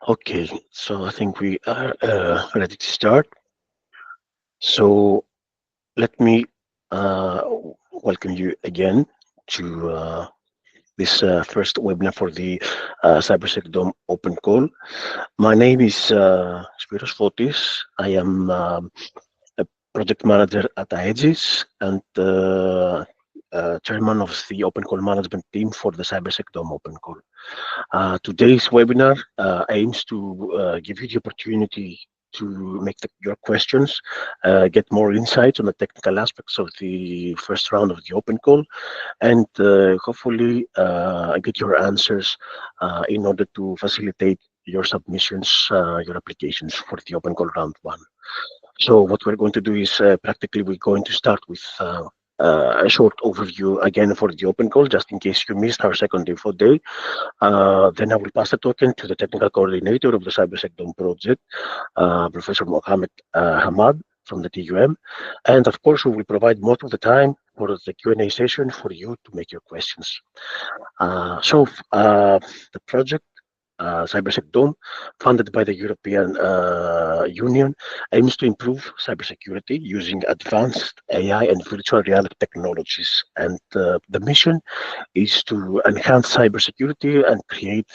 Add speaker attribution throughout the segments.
Speaker 1: Okay, so I think we are ready to start. So let me uh, welcome you again to this first webinar for the CyberSecDome Open Call. My name is Spiros Fotis. I am a project manager at Aegis and chairman of the Open Call management team for the CyberSecDome Open Call. Today's webinar aims to give you the opportunity to make your questions, get more insights on the technical aspects of the first round of the open call, and hopefully get your answers in order to facilitate your submissions, your applications for the open call round one. So what we're going to do is practically we're going to start with a short overview again for the open call, just in case you missed our second info day. Then I will pass the token to the technical coordinator of the CyberSecDome project, Professor Mohammed Hamad from the TUM. And of course, we will provide most of the time for the Q&A session for you to make your questions. The project CyberSecDome, funded by the European Union, aims to improve cybersecurity using advanced AI and virtual reality technologies. And the mission is to enhance cybersecurity and create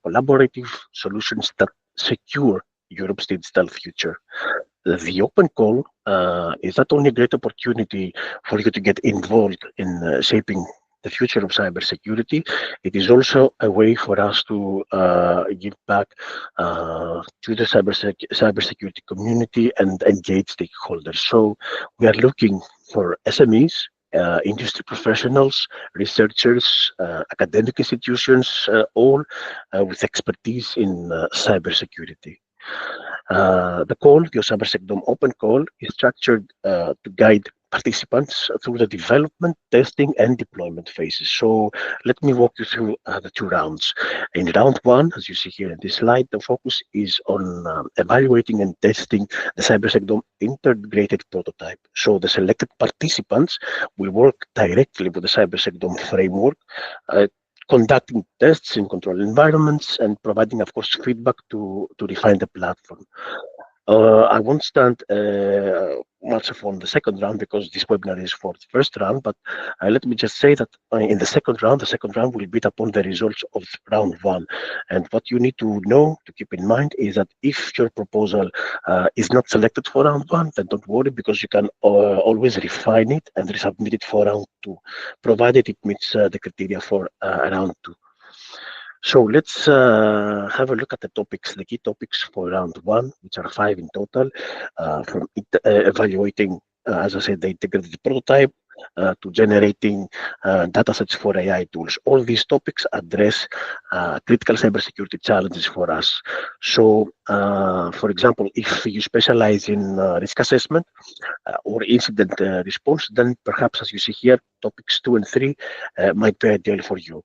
Speaker 1: collaborative solutions that secure Europe's digital future. The open call is not only a great opportunity for you to get involved in shaping the future of cybersecurity, it is also a way for us to give back to the cybersecurity community and engage stakeholders. So we are looking for SMEs, industry professionals, researchers, academic institutions, all with expertise in cybersecurity. The CyberSecDome Open Call, is structured to guide participants through the development, testing, and deployment phases. So let me walk you through the two rounds. In round one, as you see here in this slide, the focus is on evaluating and testing the CyberSecDome integrated prototype. So the selected participants will work directly with the CyberSecDome framework, conducting tests in controlled environments and providing, of course, feedback to refine the platform. I won't stand much on the second round because this webinar is for the first round, but let me just say that in the second round will build upon the results of round one. And what you need to know, to keep in mind, is that if your proposal is not selected for round one, then don't worry because you can always refine it and resubmit it for round two, provided it meets the criteria for round two. So let's have a look at the topics, the key topics for round one, which are 5 in total, from evaluating, as I said, the integrated prototype to generating data sets for AI tools. All these topics address critical cybersecurity challenges for us. So, for example, if you specialize in risk assessment or incident response, then perhaps, as you see here, topics 2 and 3 might be ideal for you.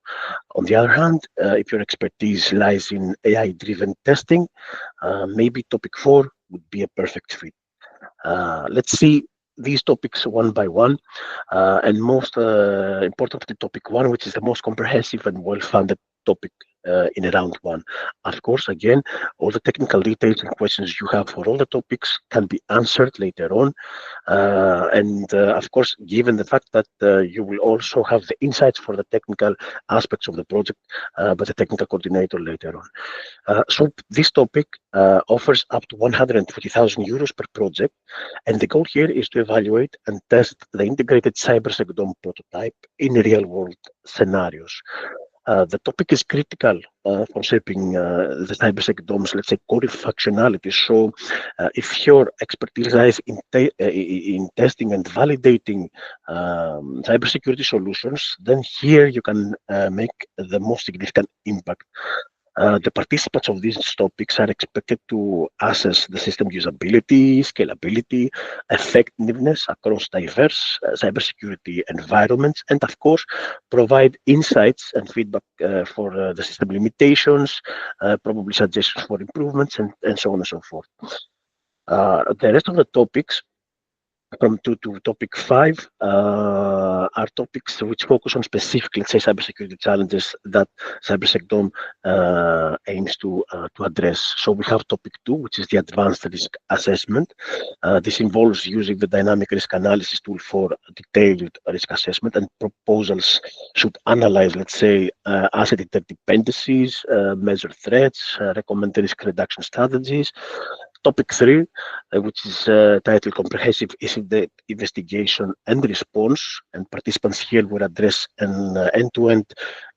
Speaker 1: On the other hand, if your expertise lies in AI-driven testing, maybe topic 4 would be a perfect fit. Let's see these topics one by one, and most importantly, topic 1, which is the most comprehensive and well-funded topic in round one. Of course, again, all the technical details and questions you have for all the topics can be answered later on. Of course, given the fact that you will also have the insights for the technical aspects of the project by the technical coordinator later on. So this topic offers up to 120,000 euros per project, and the goal here is to evaluate and test the integrated CyberSecDome prototype in real-world scenarios. The topic is critical for shaping the CyberSecDome's, let's say, core functionality. So if your expertise lies in testing and validating cybersecurity solutions, then here you can make the most significant impact. The participants of these topics are expected to assess the system usability, scalability, effectiveness across diverse cybersecurity environments, and of course, provide insights and feedback for the system limitations, probably suggestions for improvements, and so on and so forth. The rest of the topics from 2 to topic 5 are topics which focus on specific, let's say, cybersecurity challenges that CyberSecDome aims to address. So we have topic 2, which is the advanced risk assessment. This involves using the dynamic risk analysis tool for detailed risk assessment, and proposals should analyze, let's say, asset interdependencies, measure threats, recommend risk reduction strategies. Topic 3, which is titled Comprehensive Incident Investigation and Response, and participants here will address an end-to-end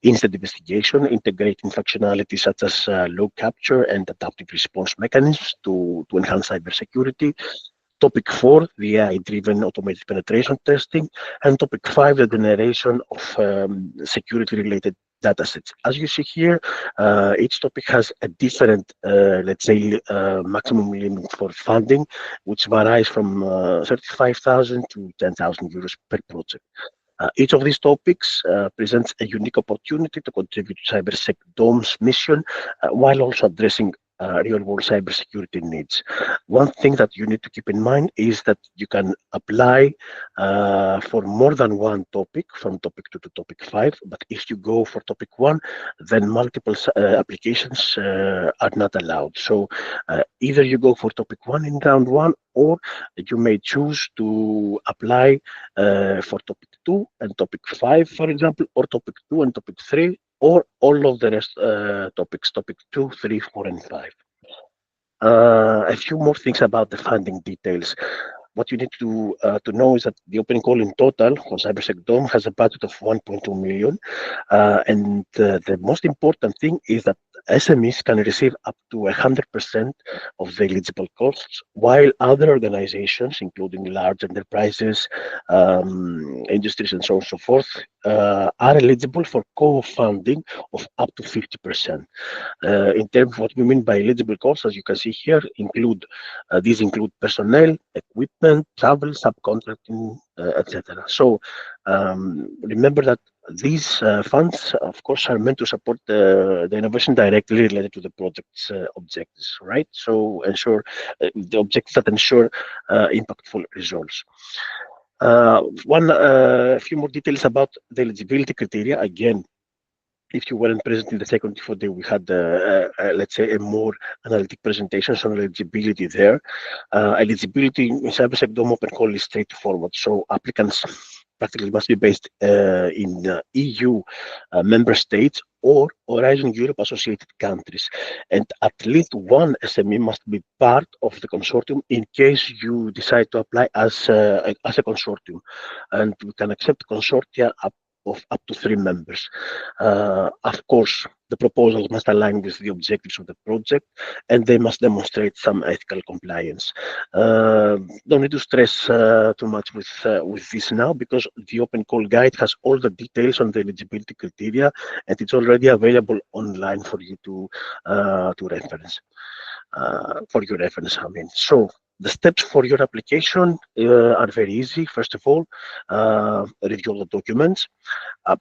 Speaker 1: incident investigation, integrating functionalities such as log capture and adaptive response mechanisms to enhance cybersecurity. Topic 4, the AI-driven automated penetration testing, and topic 5, the generation of security-related datasets. As you see here, each topic has a different, let's say, maximum limit for funding, which varies from 35,000 to 10,000 euros per project. Each of these topics presents a unique opportunity to contribute to CyberSecDome's mission while also addressing real-world cybersecurity needs. One thing that you need to keep in mind is that you can apply for more than one topic from topic 2 to topic 5, but if you go for topic 1, then multiple applications are not allowed. So either you go for topic 1 in round 1, or you may choose to apply for topic 2 and topic 5, for example, or topic 2 and topic 3, or all of the rest topics, topic 2, 3, 4, and 5. A few more things about the funding details. What you need to know is that the open call in total for CyberSecDome has a budget of 1.2 million, and the most important thing is that SMEs can receive up to 100% of the eligible costs, while other organizations, including large enterprises, industries, and so on and so forth, are eligible for co-funding of up to 50%. In terms of what we mean by eligible costs, as you can see here, these include personnel, equipment, travel, subcontracting, etc. So remember that these funds, of course, are meant to support the innovation directly related to the project's objectives, right? So ensure the objectives that ensure impactful results. A few more details about the eligibility criteria. Again, if you weren't present in the second info day, we had, let's say, a more analytic presentation on eligibility there. Eligibility in CyberSecDome Open Call is straightforward. So applicants practically must be based in EU member states or Horizon Europe associated countries. And at least one SME must be part of the consortium in case you decide to apply as a consortium. And we can accept consortia of up to 3 members. Of course, the proposals must align with the objectives of the project, and they must demonstrate some ethical compliance. Don't need to stress too much with this now, because the Open Call Guide has all the details on the eligibility criteria, and it's already available online for you to reference. For your reference, I mean. So the steps for your application are very easy. First of all, review all the documents,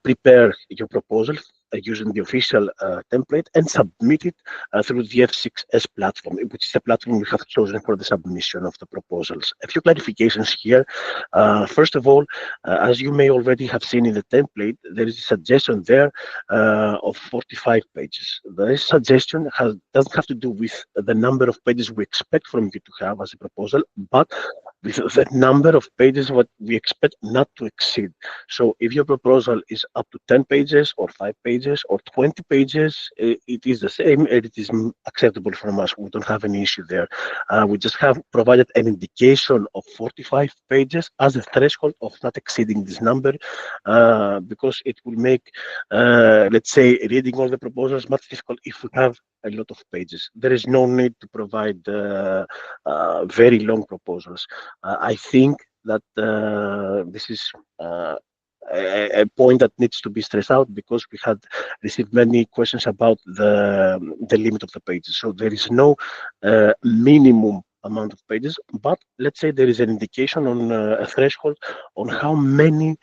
Speaker 1: prepare your proposal using the official template, and submit it through the F6S platform, which is the platform we have chosen for the submission of the proposals. A few clarifications here. First of all, as you may already have seen in the template, there is a suggestion there of 45 pages. This suggestion doesn't have to do with the number of pages we expect from you to have as a proposal, but with the number of pages what we expect not to exceed. So if your proposal is up to 10 pages or 5 pages or 20 pages, it is the same, and it is acceptable from us. We don't have any issue there. We just have provided an indication of 45 pages as a threshold of not exceeding this number, because it will make, let's say, reading all the proposals much difficult if we have a lot of pages. There is no need to provide very long proposals. I think that this is a point that needs to be stressed out, because we had received many questions about the limit of the pages. So there is no minimum amount of pages, but let's say there is an indication on a threshold on how many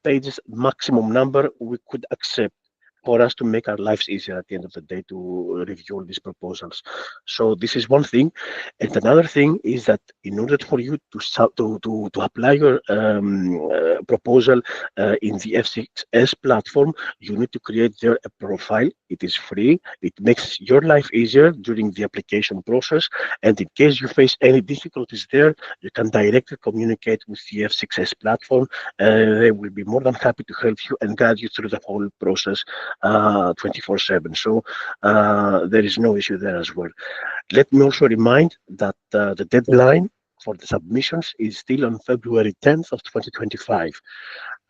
Speaker 1: pages maximum number we could accept. for us to make our lives easier at the end of the day to review all these proposals. So this is one thing, and another thing is that in order for you to apply your proposal in the F6S platform, you need to create there a profile. It is free. It makes your life easier during the application process, and in case you face any difficulties there, you can directly communicate with the F6S platform. They will be more than happy to help you and guide you through the whole process 24/7. So there is no issue there as well. Let me also remind that the deadline for the submissions is still on February 10th of 2025.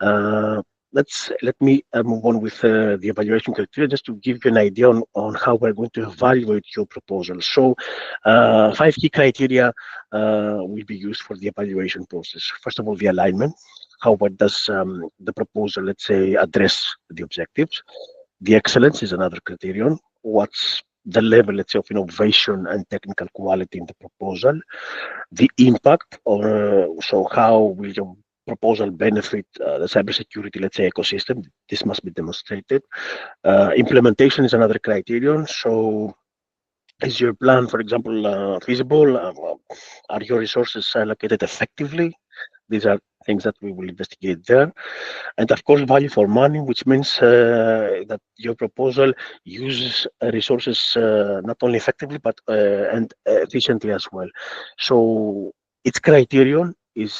Speaker 1: Uh, let me move on with the evaluation criteria just to give you an idea on how we're going to evaluate your proposal. So, five key criteria will be used for the evaluation process. First of all, the alignment. How well does the proposal, let's say, address the objectives? The excellence is another criterion. What's the level, let's say, of innovation and technical quality in the proposal? The impact, or so how will your proposal benefit the cybersecurity, let's say, ecosystem? This must be demonstrated. Implementation is another criterion. So, is your plan, for example, feasible? Are your resources allocated effectively? These are things that we will investigate there. And of course, value for money, which means that your proposal uses resources not only effectively but and efficiently as well. So its criterion is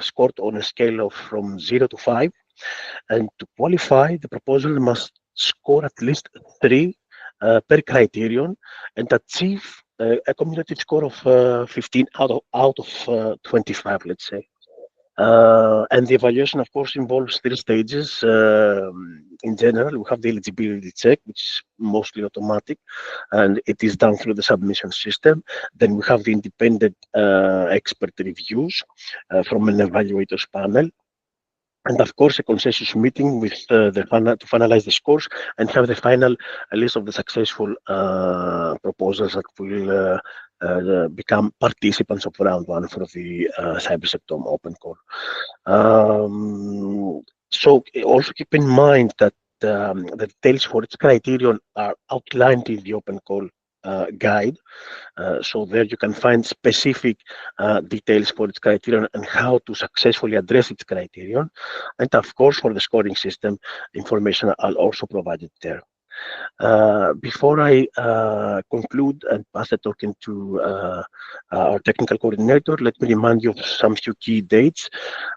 Speaker 1: scored on a scale of from 0 to 5, and to qualify, the proposal must score at least 3 per criterion and achieve a cumulative score of 15 out of 25, let's say. And the evaluation, of course, involves 3 stages. In general, we have the eligibility check, which is mostly automatic, and it is done through the submission system. Then we have the independent expert reviews from an evaluators panel. And of course, a consensus meeting with to finalize the scores and have the final list of the successful proposals that will become participants of round one for the CyberSecDome Open Call. So also keep in mind that the details for its criterion are outlined in the Open Call guide. So there you can find specific details for its criterion and how to successfully address its criterion. And of course, for the scoring system, information are also provided there. Before I conclude and pass the token to our technical coordinator, let me remind you of some few key dates.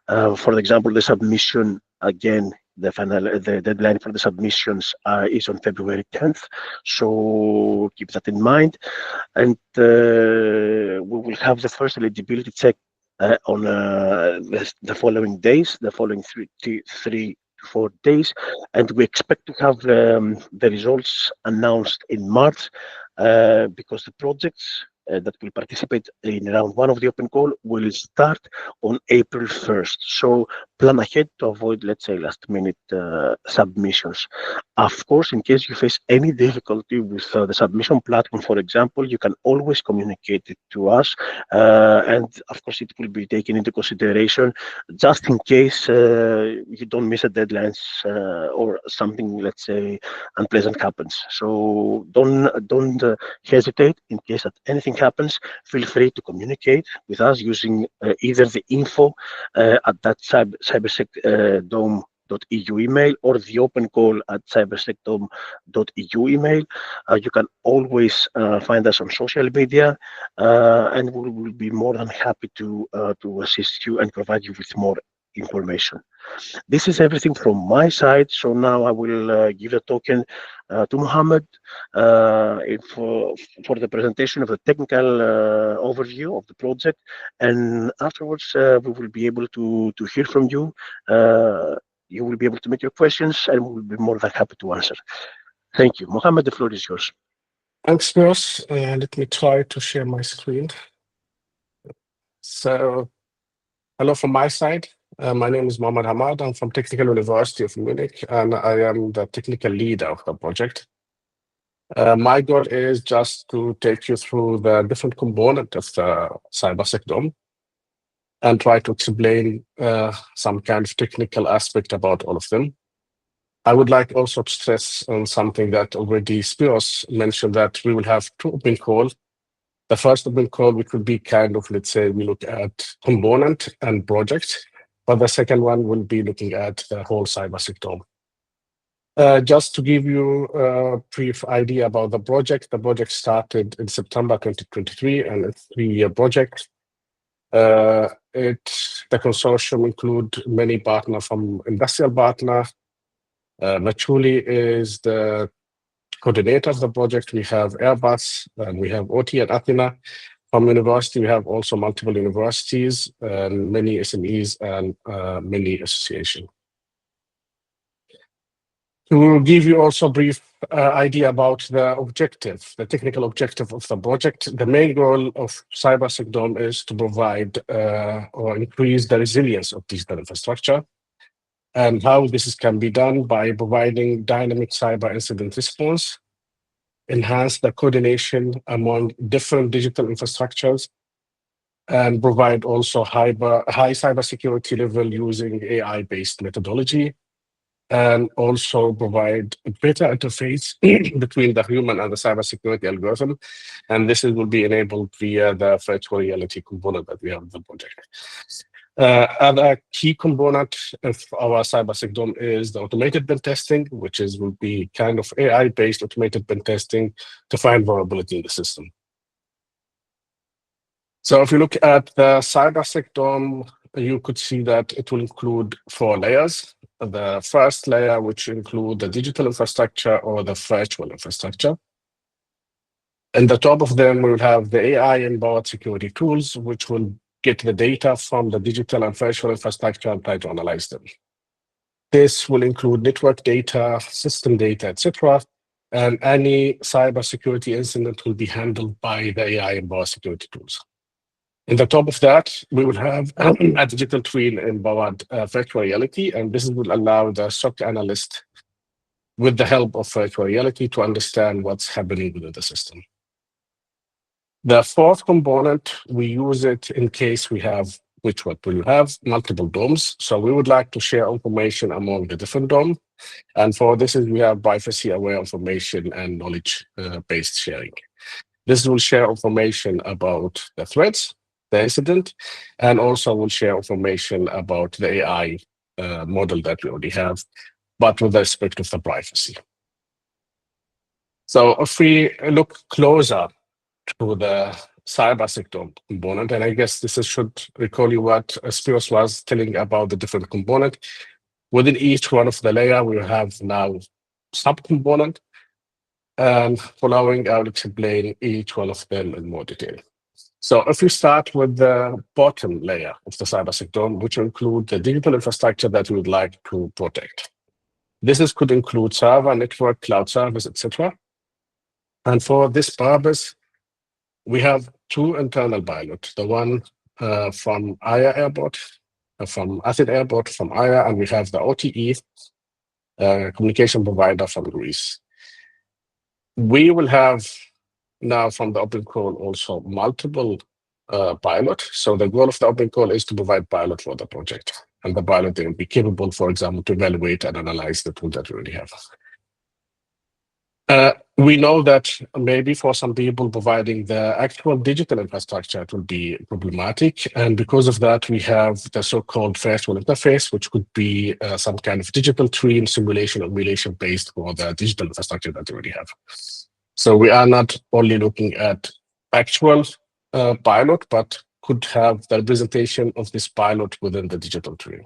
Speaker 1: For example, the submission, again, the deadline for the submissions is on February 10th. So keep that in mind. And we will have the first eligibility check on the following days, the following 3 to 4 days, and we expect to have the results announced in March because the projects that will participate in round one of the open call will start on April 1st. So plan ahead to avoid, let's say, last minute submissions. Of course, in case you face any difficulty with the submission platform, for example, you can always communicate it to us. And of course, it will be taken into consideration just in case you don't miss a deadlines or something, let's say, unpleasant happens. So don't hesitate. In case that anything happens, feel free to communicate with us using either the info at that cybersecdome.eu email or the open call at cybersecdome.eu email. You can always find us on social media, and we will be more than happy to assist you and provide you with more information. This is everything from my side. So now I will give the token to Mohammed for the presentation of the technical overview of the project. And afterwards, we will be able to hear from you. You will be able to make your questions and we will be more than happy to answer. Thank you. Mohammed, the floor is yours.
Speaker 2: Thanks, Miros. Let me try to share my screen. So, hello from my side. My name is Mohammed Hamad. I'm from Technical University of Munich, and I am the technical lead of the project. My goal is just to take you through the different components of the CyberSecDome and try to explain some kind of technical aspect about all of them. I would like also to stress on something that already Spiros mentioned, that we will have two open calls. The first open call, which will be kind of, let's say, we look at component and project, but the second one will be looking at the whole CyberSecDome. Just to give you a brief idea about the project started in September 2023, and it's a 3-year project. The consortium include many partners from industrial partner. Machuli is the coordinator of the project. We have Airbus, and we have OT and Athena. From university, we have also multiple universities, and many SMEs, and many associations. We will give you also a brief idea about the objective, the technical objective of the project. The main goal of CyberSecDome is to provide or increase the resilience of digital infrastructure. And how this can be done by providing dynamic cyber incident response, enhance the coordination among different digital infrastructures, and provide also high cybersecurity level using AI-based methodology, and also provide a better interface between the human and the cybersecurity algorithm. And this will be enabled via the virtual reality component that we have in the project. Other key component of our CyberSecDome is the automated pen testing, which will be kind of AI-based automated pen testing to find vulnerability in the system. So if you look at the CyberSecDome, you could see that it will include 4 layers. The first layer, which include the digital infrastructure or the virtual infrastructure. And the top of them, we will have the AI-empowered security tools, which will get the data from the digital and virtual infrastructure and try to analyze them. This will include network data, system data, etc. And any cybersecurity incident will be handled by the AI-empowered security tools. In the top of that, we will have a digital twin empowered virtual reality, and this will allow the SOC analyst, with the help of virtual reality, to understand what's happening within the system. The fourth component, we use it in case we have, what will have multiple domes. So we would like to share information among the different domes. And for this, we have privacy-aware information and knowledge-based sharing. This will share information about the threats, the incident, and also will share information about the AI model that we already have, but with respect of the privacy. So if we look closer to the CyberSecDome component, and I guess this should recall you what Spiros was telling about the different component. Within each one of the layer, we have now sub-component, and following, I will explain each one of them in more detail. So if we start with the bottom layer of the CyberSecDome, which will include the digital infrastructure that we would like to protect. This could include server, network, cloud service, etc. And for this purpose, we have 2 internal pilots, the one from Aya Airport, from Athid Airport, from Aya, and we have the OTE communication provider from Greece. We will have now from the open call also multiple pilot. So the goal of the open call is to provide pilot for the project. And the pilot will be capable, for example, to evaluate and analyze the tool that we already have. We know that maybe for some people providing the actual digital infrastructure, it will be problematic. And because of that, we have the so-called virtual interface, which could be some kind of digital twin simulation or emulation based for the digital infrastructure that we already have. So we are not only looking at actual pilot, but could have the representation of this pilot within the digital twin.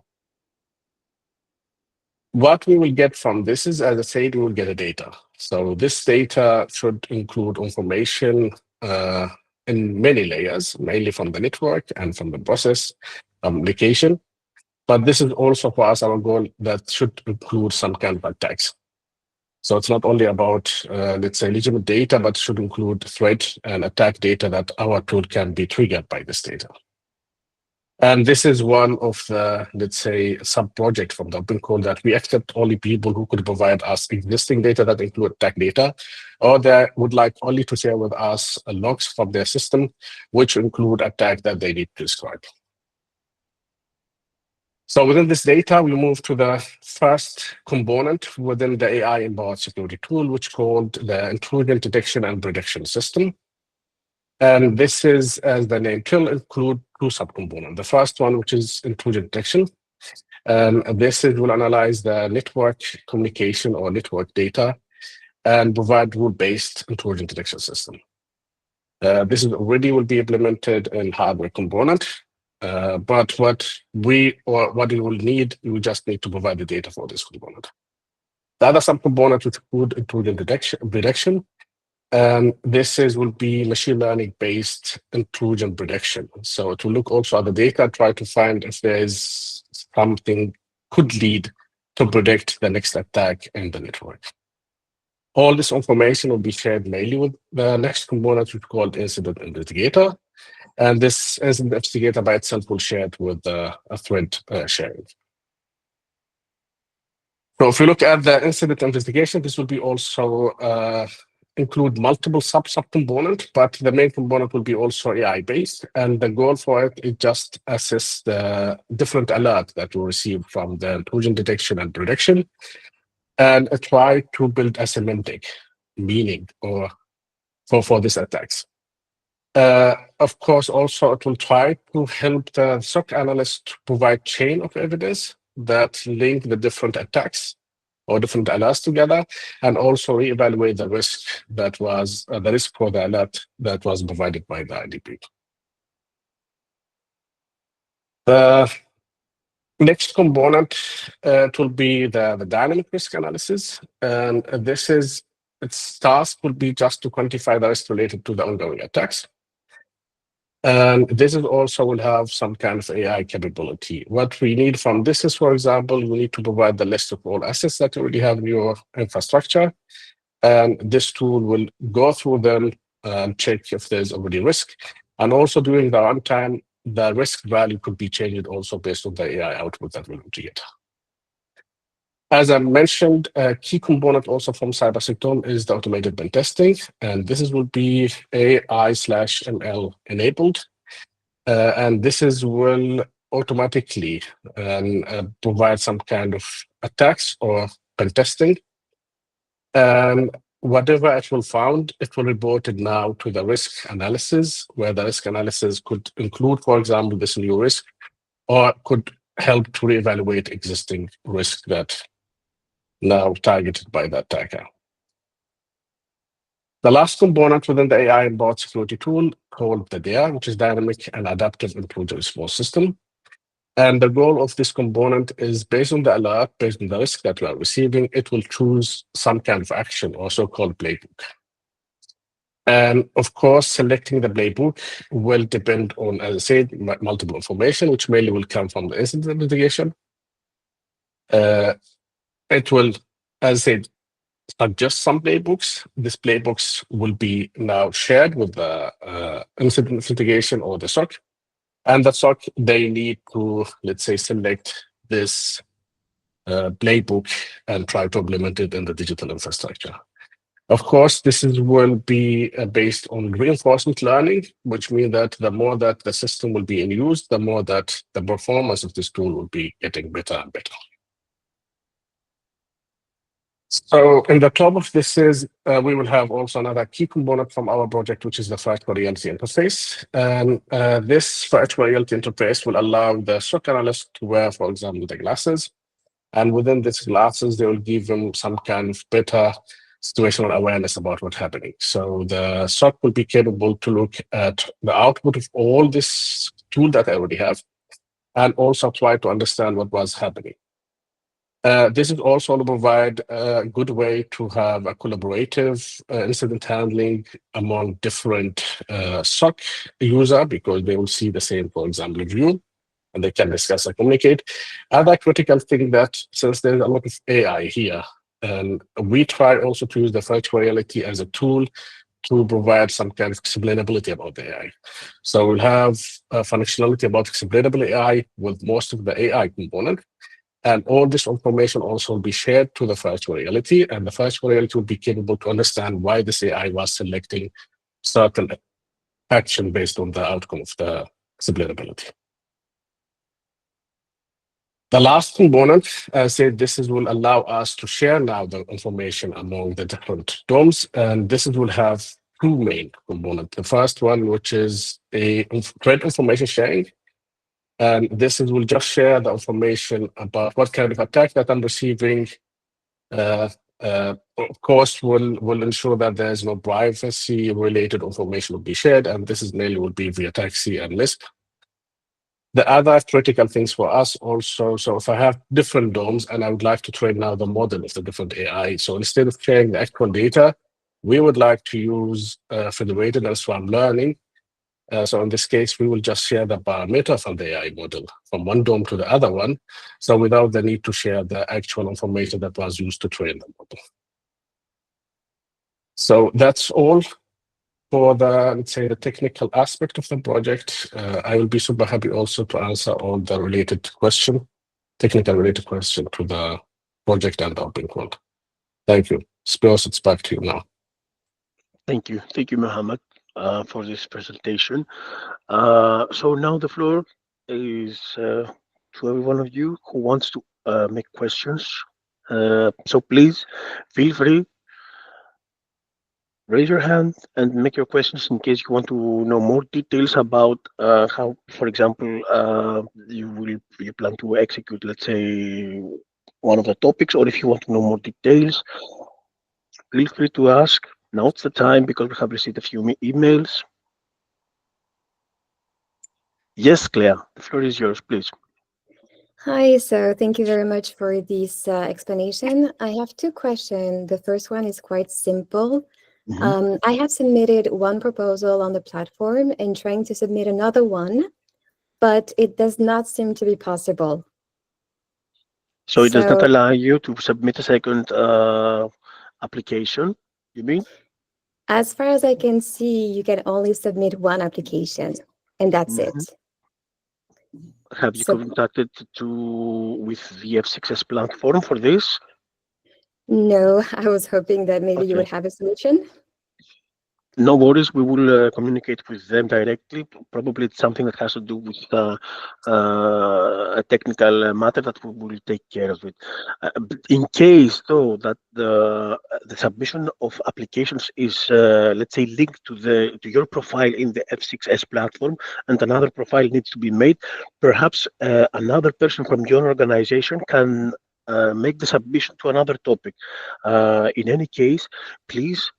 Speaker 2: What we will get from this is, as I said, we will get a data. So this data should include information in many layers, mainly from the network and from the process application. But this is also for us our goal that should include some kind of attacks. So it's not only about, let's say, legitimate data, but should include threat and attack data that our tool can be triggered by this data. And this is one of the, let's say, sub-project from the open call that we accept only people who could provide us existing data that include attack data, or they would like only to share with us logs from their system, which include attack that they need to describe. So within this data, we move to the first component within the AI-empowered security tool, which is called the intrusion detection and prediction system. And this is, as the name will include two subcomponents. The first one, which is intrusion detection. This will analyze the network communication or network data and provide rule-based intrusion detection system. This is already will be implemented in hardware component, but what you will need, you just need to provide the data for this component. The other subcomponent which include intrusion detection. Will be machine learning based intrusion prediction. So to look also at the data, try to find if there is something could lead to predict the next attack in the network. All this information will be shared mainly with the next component, which is called incident investigator. And this incident investigator by itself will share it with a thread sharing. So if you look at the incident investigation, this will be also include multiple subcomponents, but the main component will be also AI-based. And the goal for it is just assess the different alerts that we receive from the intrusion detection and prediction, and try to build a semantic meaning or for these attacks. Of course, also it will try to help the SOC analyst to provide chain of evidence that link the different attacks or different alerts together, and also reevaluate the risk that was the risk for the alert that was provided by the IDP. The next component it will be the dynamic risk analysis, and its task will be just to quantify the risk related to the ongoing attacks. And this is also will have some kind of AI capability. What we need from this is, for example, you need to provide the list of all assets that you already have in your infrastructure. And this tool will go through them and check if there's already risk. And also during the runtime, the risk value could be changed also based on the AI output that we're going to get. As I mentioned, a key component also from CyberSecDome is the automated pen testing, and this will be AI/ML enabled, and will automatically provide some kind of attacks or pen testing. And whatever it will found, it will report it now to the risk analysis, where the risk analysis could include, for example, this new risk, or could help to reevaluate existing risk that now targeted by the attacker. The last component within the AI-empowered security tool called the DARE, which is Dynamic and Adaptive Intrusion Response System. And the goal of this component is based on the alert, based on the risk that we are receiving, it will choose some kind of action or so-called playbook. And of course, selecting the playbook will depend on, as I said, multiple information, which mainly will come from the incident investigation. It will, as I said, suggest some playbooks. These playbooks will be now shared with the incident investigation or the SOC. And the SOC, they need to, let's say, select this playbook and try to implement it in the digital infrastructure. Of course, will be based on reinforcement learning, which means that the more that the system will be in use, the more that the performance of this tool will be getting better and better. So in the top of this we will have also another key component from our project, which is the virtual reality interface. And this virtual reality interface will allow the SOC analyst to wear, for example, the glasses. And within these glasses, they will give them some kind of better situational awareness about what's happening. So the SOC will be capable to look at the output of all this tool that I already have, and also try to understand what was happening. This is also to provide a good way to have a collaborative incident handling among different SOC users, because they will see the same, for example, view, and they can discuss and communicate. Other critical thing that, since there's a lot of AI here, and we try also to use the virtual reality as a tool to provide some kind of explainability about the AI. So we'll have a functionality about explainable AI with most of the AI component. And all this information also will be shared to the virtual reality, and the virtual reality will be capable to understand why this AI was selecting certain action based on the outcome of the explainability. The last component said will allow us to share now the information among the different DOMs, and will have two main components. The first one, which is a threat information sharing, and will just share the information about what kind of attack that I'm receiving. Of course, will ensure that there's no privacy-related information will be shared, and this is mainly will be via taxi and list. The other critical things for us also, so if I have different DOMs and I would like to train now the model of the different AI, so instead of sharing the actual data, we would like to use federated and swarm learning. So in this case, we will just share the parameter from the AI model from one DOM to the other one, so without the need to share the actual information that was used to train the model. So that's all for the, let's say, the technical aspect of the project. I will be super happy also to answer all the technical related question to the project and the open call. Thank you. Spiros, it's back to you now.
Speaker 1: Thank you, Mohammed, for this presentation. So now the floor is to every one of you who wants to make questions. So please feel free, raise your hand and make your questions in case you want to know more details about how, for example, you plan to execute, let's say, one of the topics, or if you want to know more details, feel free to ask. Now's the time because we have received a few emails. Yes, Claire, the floor is yours, please.
Speaker 3: Hi, so thank you very much for this explanation. I have two questions. The first one is quite simple. I have submitted one proposal on the platform and trying to submit another one, but it does not seem to be possible.
Speaker 1: So it does not allow you to submit a second application, you mean?
Speaker 3: As far as I can see, you can only submit one application, and that's it.
Speaker 1: Have you contacted with the F6S platform for this?
Speaker 3: No, I was hoping that maybe you would have a solution.
Speaker 1: No worries, we will communicate with them directly. Probably it's something that has to do with a technical matter that we will take care of it. In case, though, that the submission of applications is, let's say, linked to your profile in the F6S platform, and another profile needs to be made, perhaps another person from your organization can make the submission to another topic. In any case, please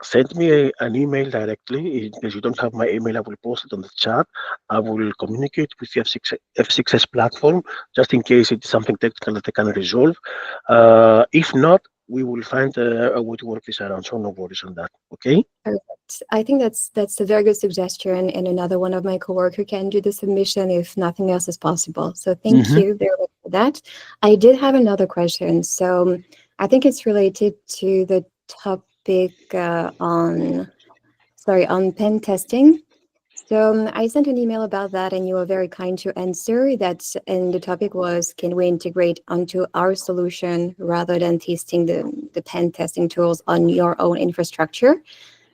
Speaker 1: send me an email directly. In case you don't have my email, I will post it on the chat. I will communicate with the F6S platform, just in case it's something technical that they can resolve. If not, we will find a way to work this around, so no worries on that, okay?
Speaker 3: Perfect. I think that's a very good suggestion, and another one of my coworkers can do the submission if nothing else is possible. So thank you very much for that. I did have another question. So I think it's related to the topic on pen testing. So I sent an email about that, and you were very kind to answer that. And the topic was, can we integrate onto our solution rather than testing the pen testing tools on your own infrastructure?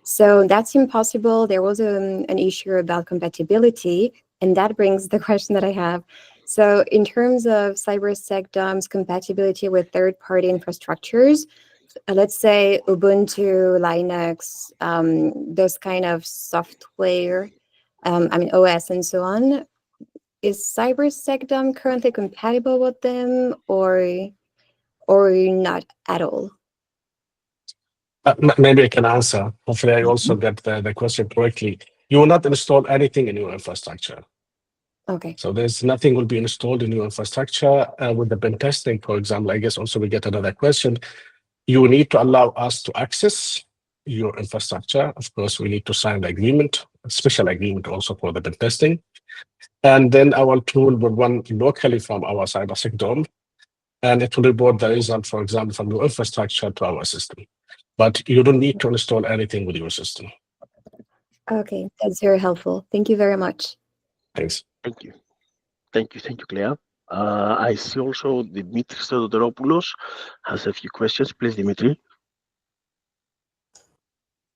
Speaker 3: So that's impossible. There was an issue about compatibility, and that brings the question that I have. So in terms of CyberSecDome's compatibility with third-party infrastructures, let's say Ubuntu, Linux, those kind of software, OS and so on, is CyberSecDome currently compatible with them or not at all?
Speaker 2: Maybe I can answer. Hopefully I also get the question correctly. You will not install anything in your infrastructure.
Speaker 3: Okay.
Speaker 2: So there's nothing will be installed in your infrastructure. With the pen testing, for example, I guess also we get another question. You need to allow us to access your infrastructure. Of course, we need to sign the agreement, a special agreement also for the pen testing. And then our tool will run locally from our CyberSecDome, and it will report the result, for example, from your infrastructure to our system. But you don't need to install anything with your system.
Speaker 3: Okay, that's very helpful. Thank you very much.
Speaker 2: Thanks.
Speaker 1: Thank you. Thank you, Claire. I see also Dimitris Theodoropoulos has a few questions. Please, Dimitri.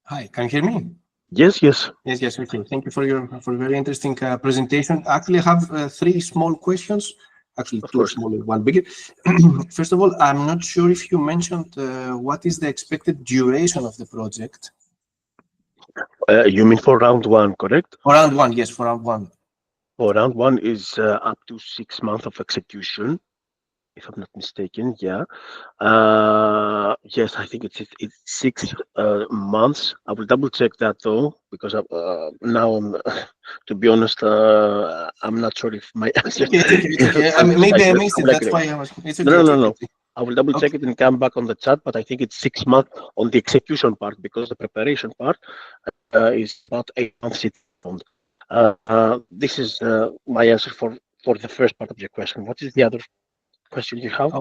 Speaker 4: Hi, can you hear me?
Speaker 1: Yes.
Speaker 4: Okay. Thank you for your very interesting presentation. Actually, I have three small questions. actually
Speaker 1: Of
Speaker 4: two
Speaker 1: course.
Speaker 4: smaller, one bigger. First of all, I'm not sure if you mentioned what is the expected duration of the project.
Speaker 1: You mean for round one, correct?
Speaker 4: For round one, yes, for round one.
Speaker 1: For round one is up to 6 months of execution, if I'm not mistaken. Yeah. Yes, I think it's 6 months. I will double check that though, because now I'm, to be honest, I'm not sure if my answer.
Speaker 4: Okay, it's okay, it's okay. I
Speaker 1: I'm
Speaker 4: mean,
Speaker 1: just
Speaker 4: maybe I
Speaker 1: accurate.
Speaker 4: missed
Speaker 1: I
Speaker 4: it.
Speaker 1: will
Speaker 4: That's
Speaker 1: accurate.
Speaker 4: why I was. It's
Speaker 1: No,
Speaker 4: okay.
Speaker 1: no,
Speaker 4: It's
Speaker 1: no,
Speaker 4: okay.
Speaker 1: no. I will double check it and come back on the chat, but I think it's 6 months on the execution part because the preparation part is about 8 months. This is my answer for the first part of your question. What is the other question you have?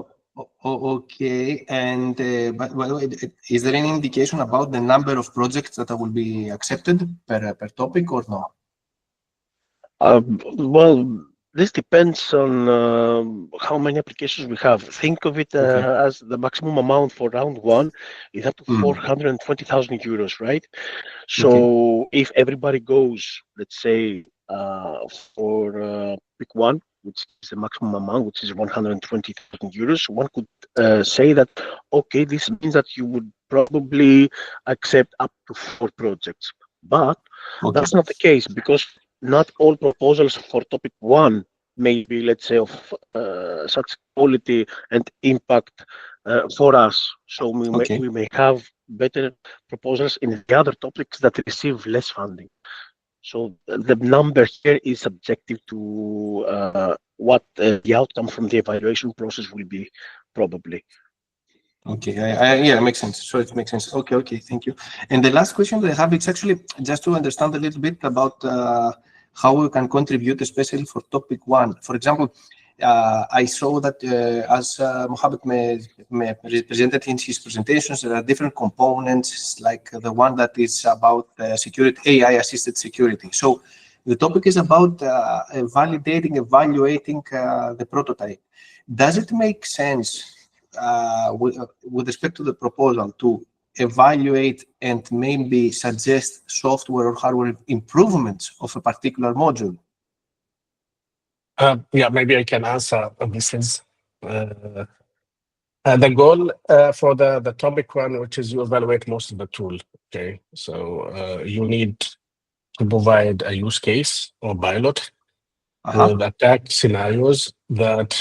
Speaker 4: Okay. And but by the way, is there any indication about the number of projects that will be accepted per topic or no?
Speaker 1: Well, this depends on how many applications we have. Think of it
Speaker 4: Okay.
Speaker 1: as the maximum amount for round one is up to
Speaker 4: Mm.
Speaker 1: 420,000 euros, right?
Speaker 4: Okay.
Speaker 1: So if everybody goes, let's say, for pick one, which is the maximum amount, which is 120,000 euros, one could say that, okay, this means that you would probably accept up to 4 projects. But
Speaker 4: Okay.
Speaker 1: that's not the case because not all proposals for topic one may be, let's say, of such quality and impact for us. So
Speaker 4: Okay.
Speaker 1: we may have better proposals in the other topics that receive less funding. So the number here is subjective to what the outcome from the evaluation process will be, probably.
Speaker 4: Okay, yeah, it makes sense. So it makes sense. Okay, okay, thank you. And the last question that I have, it's actually just to understand a little bit about how we can contribute, especially for topic one. For example, I saw that as Mohammed presented in his presentations, there are different components, like the one that is about security, AI-assisted security. So the topic is about validating, evaluating the prototype. Does it make sense with respect to the proposal to evaluate and maybe suggest software or hardware improvements of a particular module?
Speaker 2: Yeah, maybe I can answer. This is the goal for the topic one, which is you evaluate most of the tool. Okay, so you need to provide a use case or pilot with attack scenarios that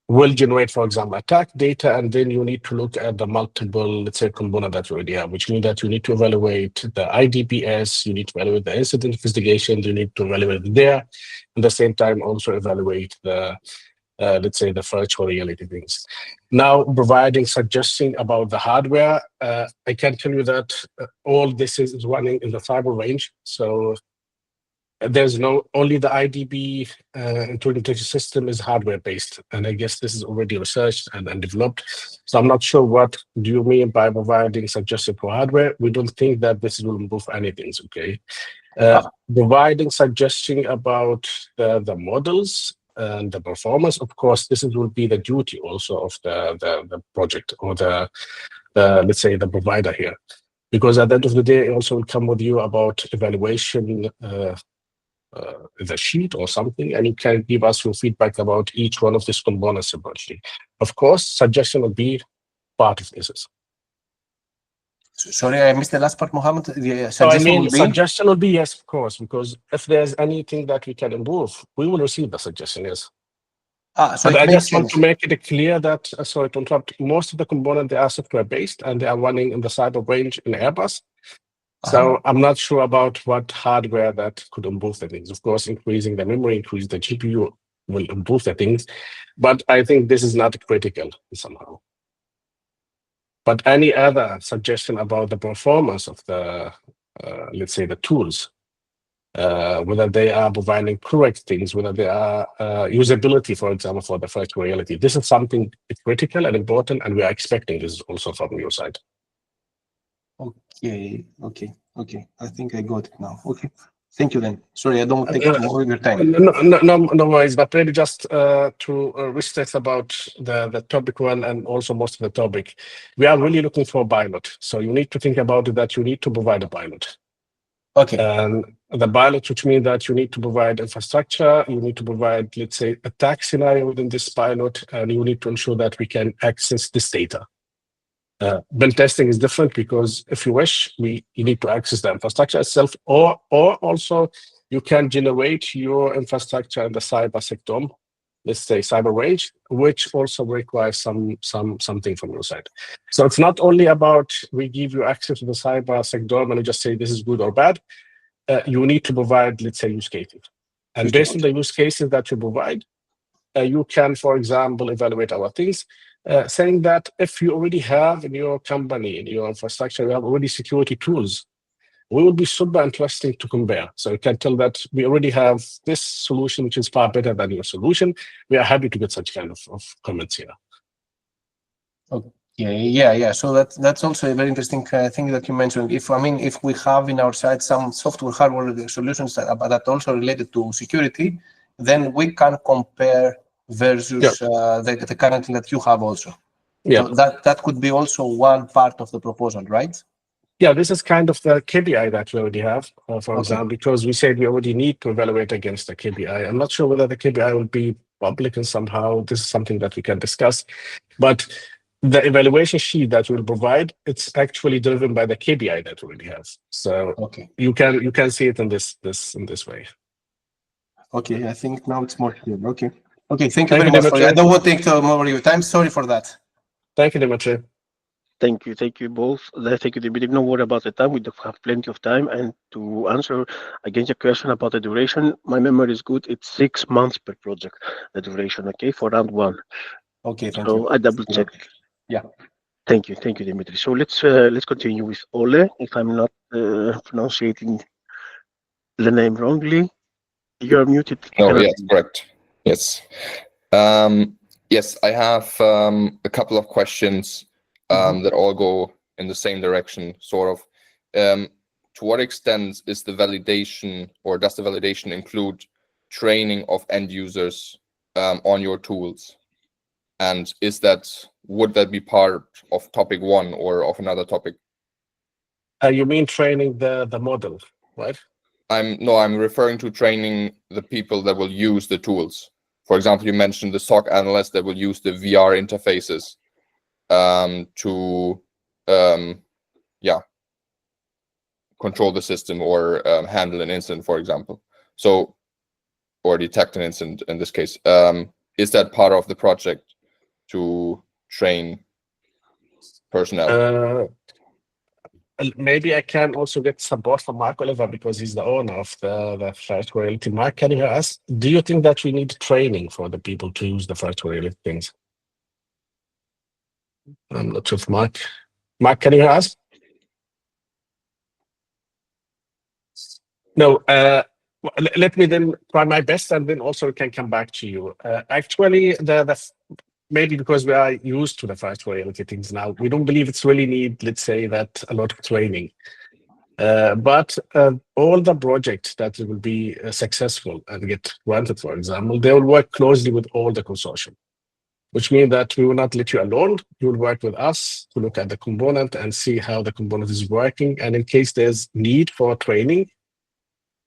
Speaker 2: will generate, for example, attack data, and then you need to look at the multiple, let's say, component that you already have, which means that you need to evaluate the IDPS, you need to evaluate the incident investigation, you need to evaluate there, at the same time also evaluate the, let's say, the virtual reality things. Now, providing suggestion about the hardware, I can tell you that all this is running in the cyber range. So there's only the IDB intrusion detection system is hardware based, and I guess this is already researched and developed. So I'm not sure what do you mean by providing suggestion for hardware. We don't think that this will improve anything. Okay, providing suggestion about the models and the performance. Of course, this will be the duty also of the project or the let's say the provider here, because at the end of the day, it also will come with you about evaluation. The sheet or something, and you can give us your feedback about each one of these components separately. Of course, suggestion will be part of this.
Speaker 4: Sorry, I missed the last part, Mohammed. The
Speaker 2: So I
Speaker 4: suggestion
Speaker 2: mean,
Speaker 4: will be?
Speaker 2: suggestion will be yes, of course, because if there's anything that we can improve, we will receive the suggestion, yes.
Speaker 4: So
Speaker 2: but
Speaker 4: it
Speaker 2: I
Speaker 4: makes
Speaker 2: just want
Speaker 4: sense.
Speaker 2: to make it clear that, sorry to interrupt, most of the components, they are software-based and they are running in the cyber range in Airbus. So I'm not sure about what hardware that could improve the things. Of course, increasing the memory, increasing the GPU will improve the things, but I think this is not critical somehow. But any other suggestion about the performance of the, let's say, the tools, whether they are providing correct things, whether they are usability, for example, for the virtual reality, this is something critical and important, and we are expecting this also from your side.
Speaker 4: Okay. I think I got it now. Okay. Thank you then. Sorry, I don't take more of your time.
Speaker 2: No worries, but maybe just to restrict about the topic one and also most of the topic. We are really looking for a pilot. So you need to think about it that you need to provide a pilot.
Speaker 4: Okay.
Speaker 2: The pilot, which means that you need to provide infrastructure, you need to provide, let's say, attack scenario within this pilot, and you need to ensure that we can access this data. Pen testing is different because if you wish, you need to access the infrastructure itself, or also you can generate your infrastructure in the CyberSecDome, let's say cyber range, which also requires something from your side. So it's not only about we give you access to the CyberSecDome and you just say this is good or bad. You need to provide, let's say, use cases. And based on the use cases that you provide, you can, for example, evaluate our things, saying that if you already have in your company, in your infrastructure, you have already security tools, we will be super interesting to compare. So you can tell that we already have this solution, which is far better than your solution. We are happy to get such kind of comments here.
Speaker 4: Okay. Yeah. So that's also a very interesting thing that you mentioned. If we have in our side some software hardware solutions that also related to security, then we can compare versus the current thing that you have also.
Speaker 2: Yeah.
Speaker 4: So that could be also one part of the proposal, right?
Speaker 2: Yeah, this is kind of the KPI that we already have, for example, because we said we already need to evaluate against the KPI. I'm not sure whether the KPI will be public and somehow this is something that we can discuss. But the evaluation sheet that we'll provide, it's actually driven by the KPI that we already have. So you can see it in this way.
Speaker 4: Okay, I think now it's more clear. Okay, thank you very much. I don't want to take more of your time. Sorry for that.
Speaker 2: Thank you, Dimitri.
Speaker 1: Thank you both. Thank you, Dimitri. No worry about the time. We do have plenty of time. And to answer again your question about the duration, my memory is good. It's 6 months per project, the duration, for round one.
Speaker 4: Okay, thank
Speaker 1: you.
Speaker 4: So
Speaker 1: I double checked.
Speaker 4: Yeah.
Speaker 1: Thank you, Dimitri. So let's continue with Ole. If I'm not pronouncing the name wrongly, you're muted.
Speaker 5: Oh, yes, correct. Yes. Yes, I have a couple of questions that all go in the same direction, sort of. To what extent is the validation, or does the validation include training of end users on your tools? And would that be part of topic one or of another topic?
Speaker 2: You mean training the model, right?
Speaker 5: I'm referring to training the people that will use the tools. For example, you mentioned the SOC analyst that will use the VR interfaces to control the system or handle an incident, for example. So, or detect an incident in this case. Is that part of the project to train personnel?
Speaker 2: Maybe I can also get support from Mark Oliver because he's the owner of the virtual reality. Mark, can you hear us? Do you think that we need training for the people to use the virtual reality things? I'm not sure if Mark, can you hear us? No, let me then try my best and then also can come back to you. Actually, maybe because we are used to the virtual reality things now, we don't believe it's really need, let's say, that a lot of training. But all the projects that will be successful and get granted, for example, they will work closely with all the consortium, which means that we will not let you alone. You will work with us to look at the component and see how the component is working. And in case there's need for training,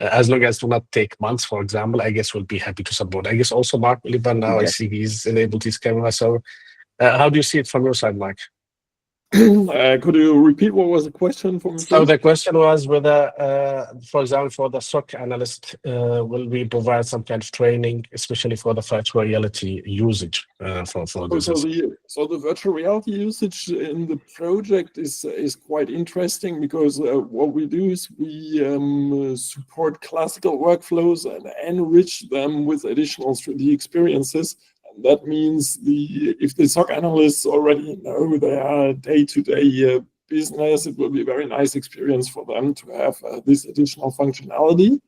Speaker 2: as long as it will not take months, for example, I guess we'll be happy to support. I guess also Mark Liban now, I see he's enabled his camera. So how do you see it from your side, Mark?
Speaker 6: Could you repeat what was the question for me, please?
Speaker 2: So the question was whether, for example, for the SOC analyst, will we provide some kind of training, especially for the virtual reality usage for this?
Speaker 6: So the virtual reality usage in the project is quite interesting because what we do is we support classical workflows and enrich them with additional 3D experiences. That means if the SOC analysts already know their day-to-day business, it will be a very nice experience for them to have this additional functionality.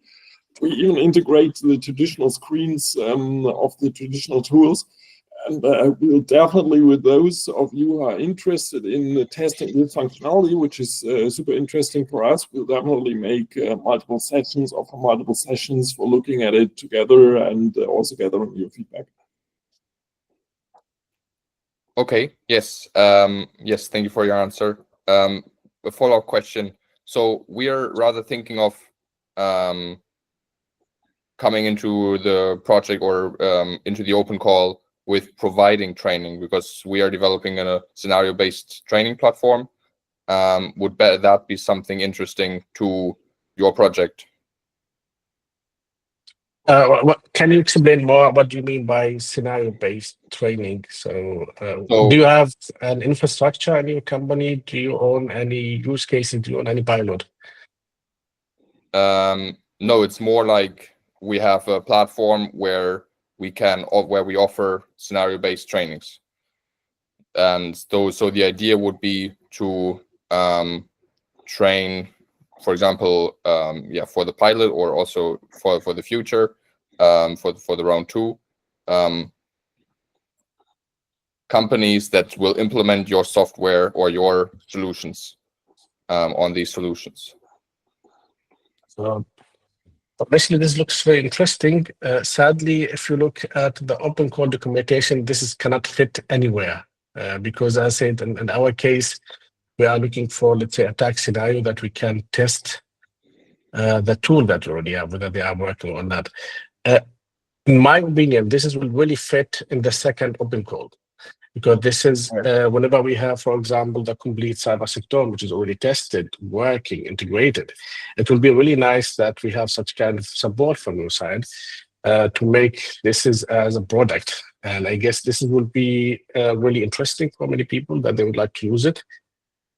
Speaker 6: We even integrate the traditional screens of the traditional tools. And we'll definitely, with those of you who are interested in testing this functionality, which is super interesting for us, we'll definitely make multiple sessions, offer multiple sessions for looking at it together and also gathering your feedback.
Speaker 5: Okay, yes. Yes, thank you for your answer. A follow-up question. So we are rather thinking of coming into the project or into the open call with providing training, because we are developing a scenario-based training platform. Would that be something interesting to your project?
Speaker 2: Can you explain more what do you mean by scenario-based training? So, do you have an infrastructure in your company? Do you own any use cases? Do you own any pilot?
Speaker 5: No, it's more like we have a platform where we offer scenario-based trainings. And so the idea would be to train, for example, for the pilot, or also for the future, for the round 2, companies that will implement your software or your solutions on these solutions.
Speaker 2: So basically, this looks very interesting. Sadly, if you look at the open call documentation, cannot fit anywhere because, as I said, in our case, we are looking for, let's say, attack scenario that we can test the tool that we already have, whether they are working on that. In my opinion, will really fit in the second open call, because this is whenever we have, for example, the complete CyberSecDome, which is already tested, working, integrated. It will be really nice that we have such kind of support from your side to make this as a product. And I guess this will be really interesting for many people that they would like to use it.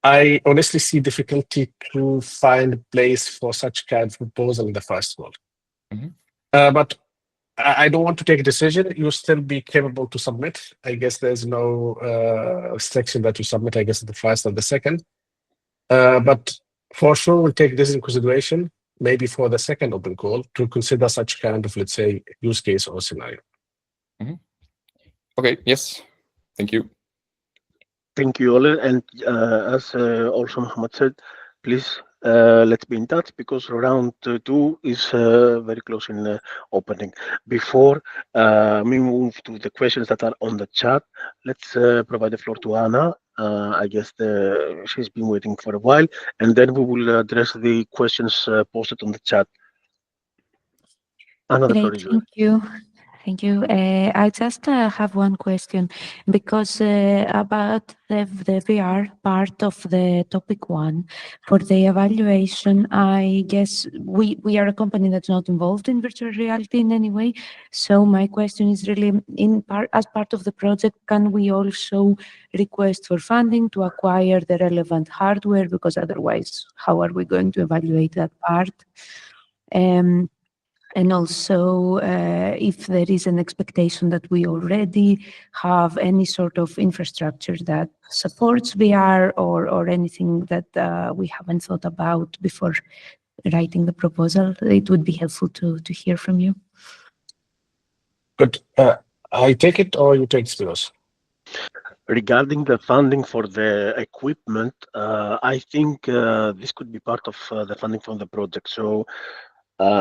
Speaker 2: I honestly see difficulty to find a place for such kind of proposal in the first world. But I don't want to take a decision. You'll still be capable to submit. I guess there's no restriction that you submit, I guess, the first and the second. But for sure, we'll take this in consideration, maybe for the second open call, to consider such kind of, let's say, use case or scenario.
Speaker 5: Okay, yes. Thank you.
Speaker 1: Thank you, Ole. And as also Mohammed said, please let's be in touch, because round 2 is very close in opening. Before we move to the questions that are on the chat, let's provide the floor to Anna. I guess she's been waiting for a while, and then we will address the questions posted on the chat. Anna, the floor is yours.
Speaker 7: Thank you. Thank you. I just have one question, because about the VR part of the topic 1 for the evaluation. I guess we are a company that's not involved in virtual reality in any way. So my question is really, as part of the project, can we also request for funding to acquire the relevant hardware? Because otherwise, how are we going to evaluate that part? And also, if there is an expectation that we already have any sort of infrastructure that supports VR, or anything that we haven't thought about before writing the proposal, it would be helpful to hear from you.
Speaker 2: Good. I take it, or you take Spiros?
Speaker 1: Regarding the funding for the equipment, I think this could be part of the funding from the project. So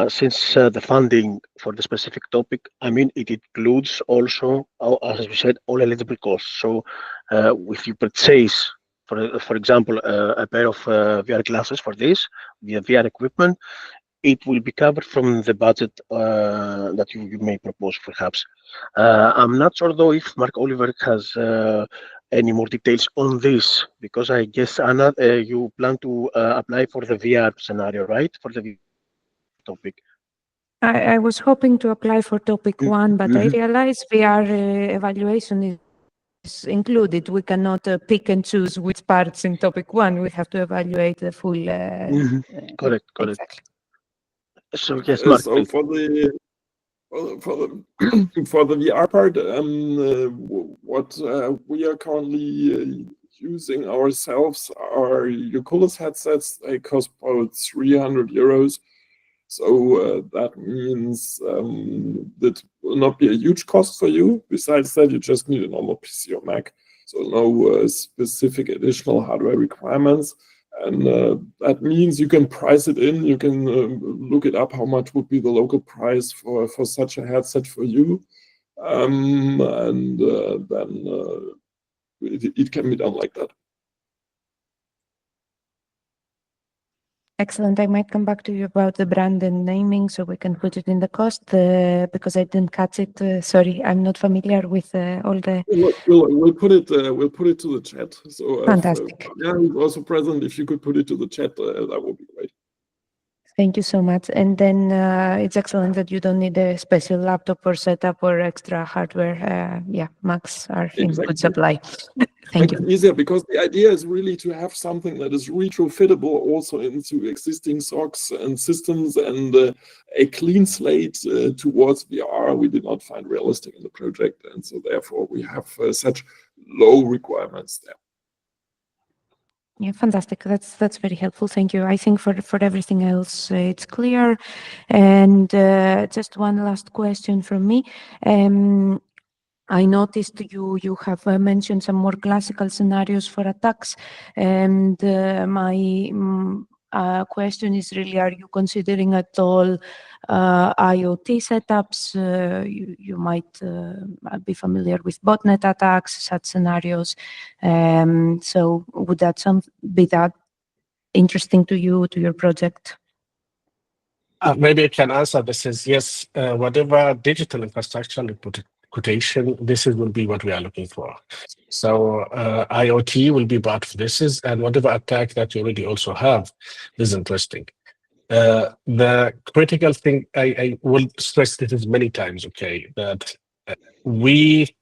Speaker 1: since the funding for the specific topic, I mean, it includes also, as we said, all eligible costs. So if you purchase, for example, a pair of VR glasses for this, the VR equipment, it will be covered from the budget that you may propose, perhaps. I'm not sure, though, if Mark Oliver has any more details on this, because I guess, Anna, you plan to apply for the VR scenario, right? For the VR topic.
Speaker 7: I was hoping to apply for topic 1, but I realized VR evaluation is included. We cannot pick and choose which parts in topic 1. We have to evaluate the full.
Speaker 1: Correct.
Speaker 7: Exactly.
Speaker 1: So yes, Mark.
Speaker 6: So for the VR part, what we are currently using ourselves are Oculus headsets. They cost about 300 euros. So that means that will not be a huge cost for you. Besides that, you just need a normal PC or Mac. So no specific additional hardware requirements. And that means you can price it in. You can look it up, how much would be the local price for such a headset for you. And then it can be done like that.
Speaker 7: Excellent. I might come back to you about the brand and naming so we can put it in the cost because I didn't catch it. Sorry, I'm not familiar with all the.
Speaker 6: We'll put it to the chat. So
Speaker 7: Fantastic.
Speaker 6: yeah, who's also present. If you could put it to the chat, that would be great.
Speaker 7: Thank you so much. And then it's excellent that you don't need a special laptop or setup or extra hardware. Yeah, Macs are in good supply. Thank you.
Speaker 6: Easier because the idea is really to have something that is retrofittable also into existing SOCs and systems, and a clean slate towards VR we did not find realistic in the project, and so therefore we have such low requirements there.
Speaker 7: Yeah, fantastic. That's very helpful. Thank you. I think for everything else, it's clear. And just one last question from me. I noticed you have mentioned some more classical scenarios for attacks, and my question is really: are you considering at all IoT setups? You might be familiar with botnet attacks, such scenarios. So would that be that interesting to you, to your project?
Speaker 2: Maybe I can answer this is yes, whatever digital infrastructure and put quotation, this will be what we are looking for. So IoT will be part of this and whatever attack that you already also have is interesting. The critical thing, I will stress this many times, okay, that we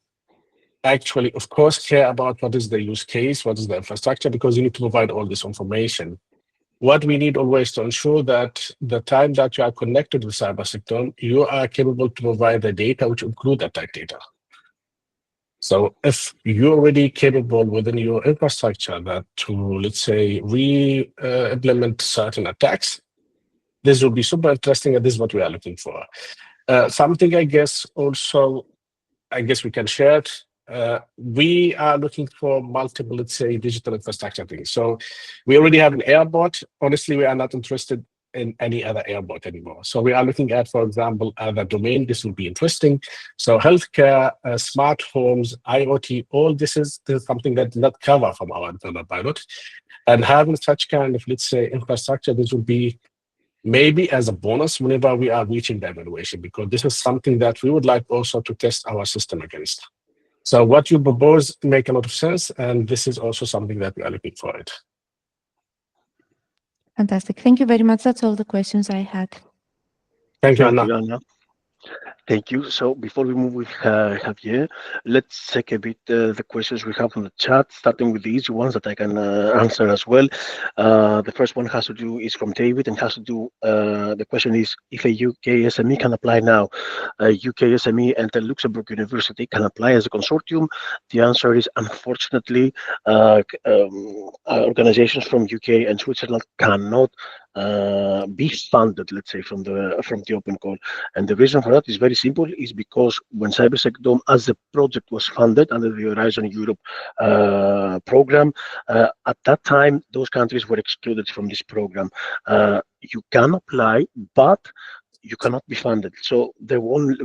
Speaker 2: actually, of course, care about what is the use case, what is the infrastructure, because you need to provide all this information. What we need always to ensure that the time that you are connected with CyberSecDome, you are capable to provide the data which include attack data. So if you're already capable within your infrastructure that to, let's say, implement certain attacks, this will be super interesting, and this is what we are looking for. Something I guess also, we can share it. We are looking for multiple, let's say, digital infrastructure things. So we already have an airbot. Honestly, we are not interested in any other airbot anymore. So we are looking at, for example, other domain. This will be interesting. So healthcare, smart homes, IoT, all this is something that does not cover from our internal pilot. And having such kind of, let's say, infrastructure, this will be maybe as a bonus whenever we are reaching the evaluation, because this is something that we would like also to test our system against. So what you propose make a lot of sense, and this is also something that we are looking for it.
Speaker 7: Fantastic. Thank you very much. That's all the questions I had.
Speaker 2: Thank you,
Speaker 1: Thank
Speaker 2: Anna.
Speaker 1: you, Anna. Thank you. So before we move with Javier, let's check a bit the questions we have on the chat, starting with the easy ones that I can answer as well. The first one is from David and has to do, the question is, if a UK SME can apply now, a UK SME and a Luxembourg University can apply as a consortium? The answer is, unfortunately, organizations from UK and Switzerland cannot be funded, let's say, from the open call. And the reason for that is very simple, is because when CyberSecDome as a project was funded under the Horizon Europe program, at that time, those countries were excluded from this program. You can apply, but you cannot be funded. So there will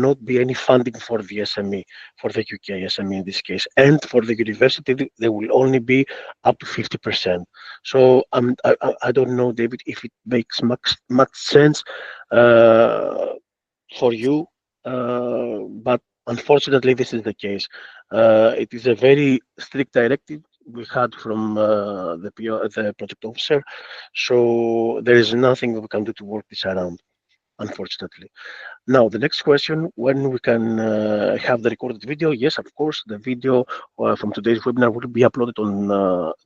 Speaker 1: not be any funding for the SME, for the UK SME in this case. And for the university, there will only be up to 50%. So I don't know, David, if it makes much sense for you, but unfortunately, this is the case. It is a very strict directive we had from the project officer, so there is nothing we can do to work this around, unfortunately. Now, the next question, when we can have the recorded video? Yes, of course, the video from today's webinar will be uploaded on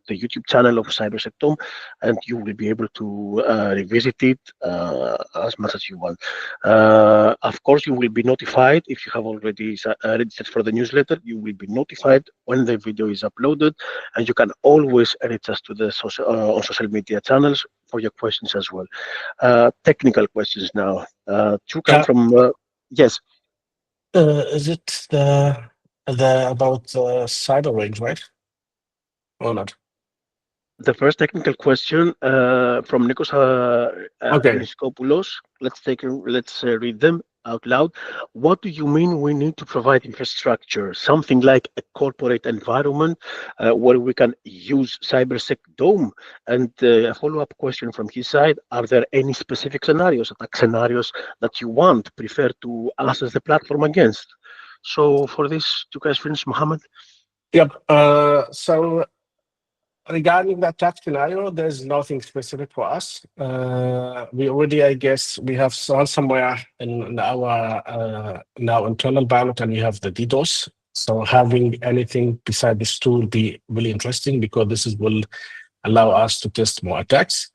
Speaker 1: the YouTube channel of CyberSecDome, and you will be able to revisit it as much as you want. Of course, you will be notified if you have already registered for the newsletter. You will be notified when the video is uploaded, and you can always reach us to the on social media channels for your questions as well. Technical questions now. Two come from yes.
Speaker 2: Is it the about cyber range, right? Or not?
Speaker 1: The first technical question from Nikos
Speaker 2: Okay.
Speaker 1: Niskopoulos. Let's read them out loud. What do you mean we need to provide infrastructure? Something like a corporate environment where we can use CyberSecDome? And a follow-up question from his side: are there any specific scenarios, attack scenarios that you prefer to us as the platform against? So for this, you guys finish, Mohammed?
Speaker 2: Yep. So regarding that attack scenario, there's nothing specific for us. We already, I guess, we have somewhere in our now internal environment, and we have the DDoS. So having anything beside this tool will be really interesting, because this will allow us to test more attacks.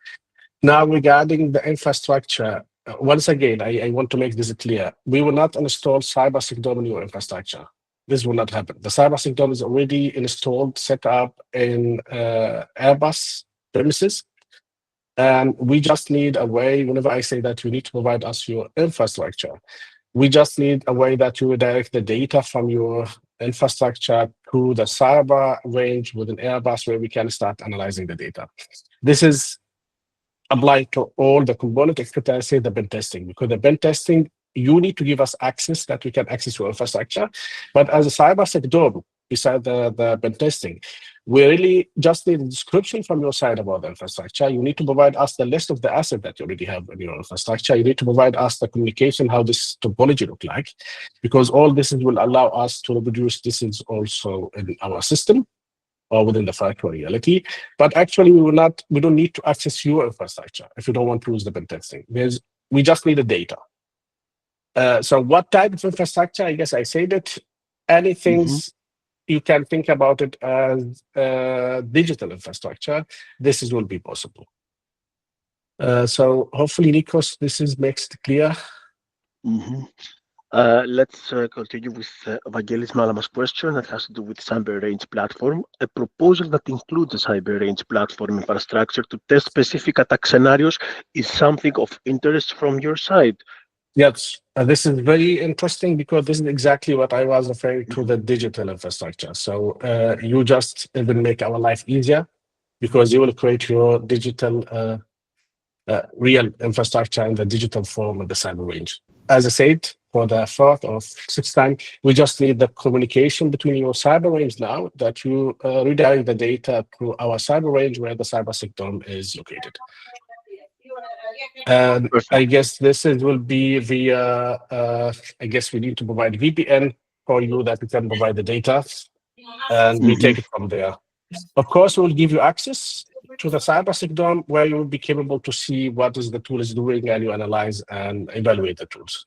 Speaker 2: Now, regarding the infrastructure, once again, I want to make this clear. We will not install CyberSecDome in your infrastructure. This will not happen. The CyberSecDome is already installed, set up in Airbus premises. And we just need a way, whenever I say that you need to provide us your infrastructure, we just need a way that you redirect the data from your infrastructure to the cyber range within Airbus, where we can start analyzing the data. This is applied to all the component, except I say the pen testing, because the pen testing, you need to give us access that we can access your infrastructure. But as a CyberSecDome, beside the pen testing, we really just need a description from your side about the infrastructure. You need to provide us the list of the asset that you already have in your infrastructure. You need to provide us the communication, how this topology look like, because all this will allow us to reproduce this is also in our system or within the factory reality. But actually, we don't need to access your infrastructure if you don't want to use the pen testing. We just need the data. So what type of infrastructure? I guess I said it. Anything you can think about it as digital infrastructure. This will be possible. So hopefully, Nikos, this makes it clear.
Speaker 1: Let's continue with Vangelis Malama's question that has to do with Cyber Range platform. A proposal that includes a Cyber Range platform infrastructure to test specific attack scenarios is something of interest from your side.
Speaker 2: Yes, this is very interesting, because this is exactly what I was referring to, the digital infrastructure. So you just even make our life easier, because you will create your digital real infrastructure in the digital form of the cyber range. As I said, for the fourth or sixth time, we just need the communication between your cyber range now, that you redirect the data to our cyber range where the CyberSecDome is located. And I guess will be via, I guess we need to provide VPN for you that we can provide the data, and we take it from there. Of course, we'll give you access to the CyberSecDome, where you will be capable to see what is the tool is doing, and you analyze and evaluate the tools.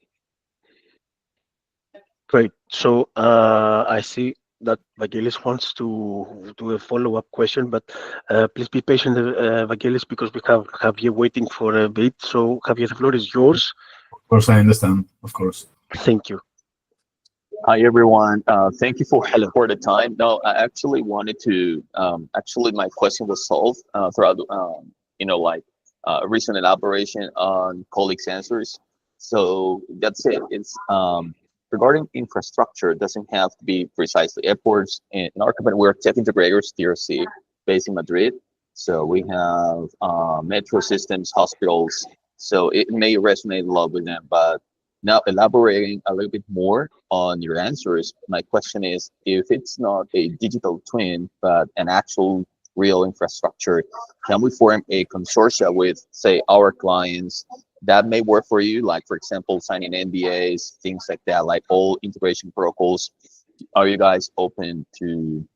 Speaker 1: Great. So I see that Vangelis wants to do a follow-up question, but please be patient, Vangelis, because we have Javier waiting for a bit. So Javier, the floor is yours.
Speaker 8: Of course, I understand. Of course.
Speaker 1: Thank you.
Speaker 9: Hi, everyone. Thank you for the time. No, I actually wanted to, actually my question was solved throughout, a recent elaboration on colleagues' answers. So that's it. It's regarding infrastructure, it doesn't have to be precisely airports. In our company, we're tech integrators, TRC, based in Madrid. So we have metro systems, hospitals. So it may resonate a lot with them, but now elaborating a little bit more on your answers, my question is, if it's not a digital twin, but an actual real infrastructure, can we form a consortia with, say, our clients that may work for you? Like, for example, signing NDAs, things like that, like all integration protocols. Are you guys open to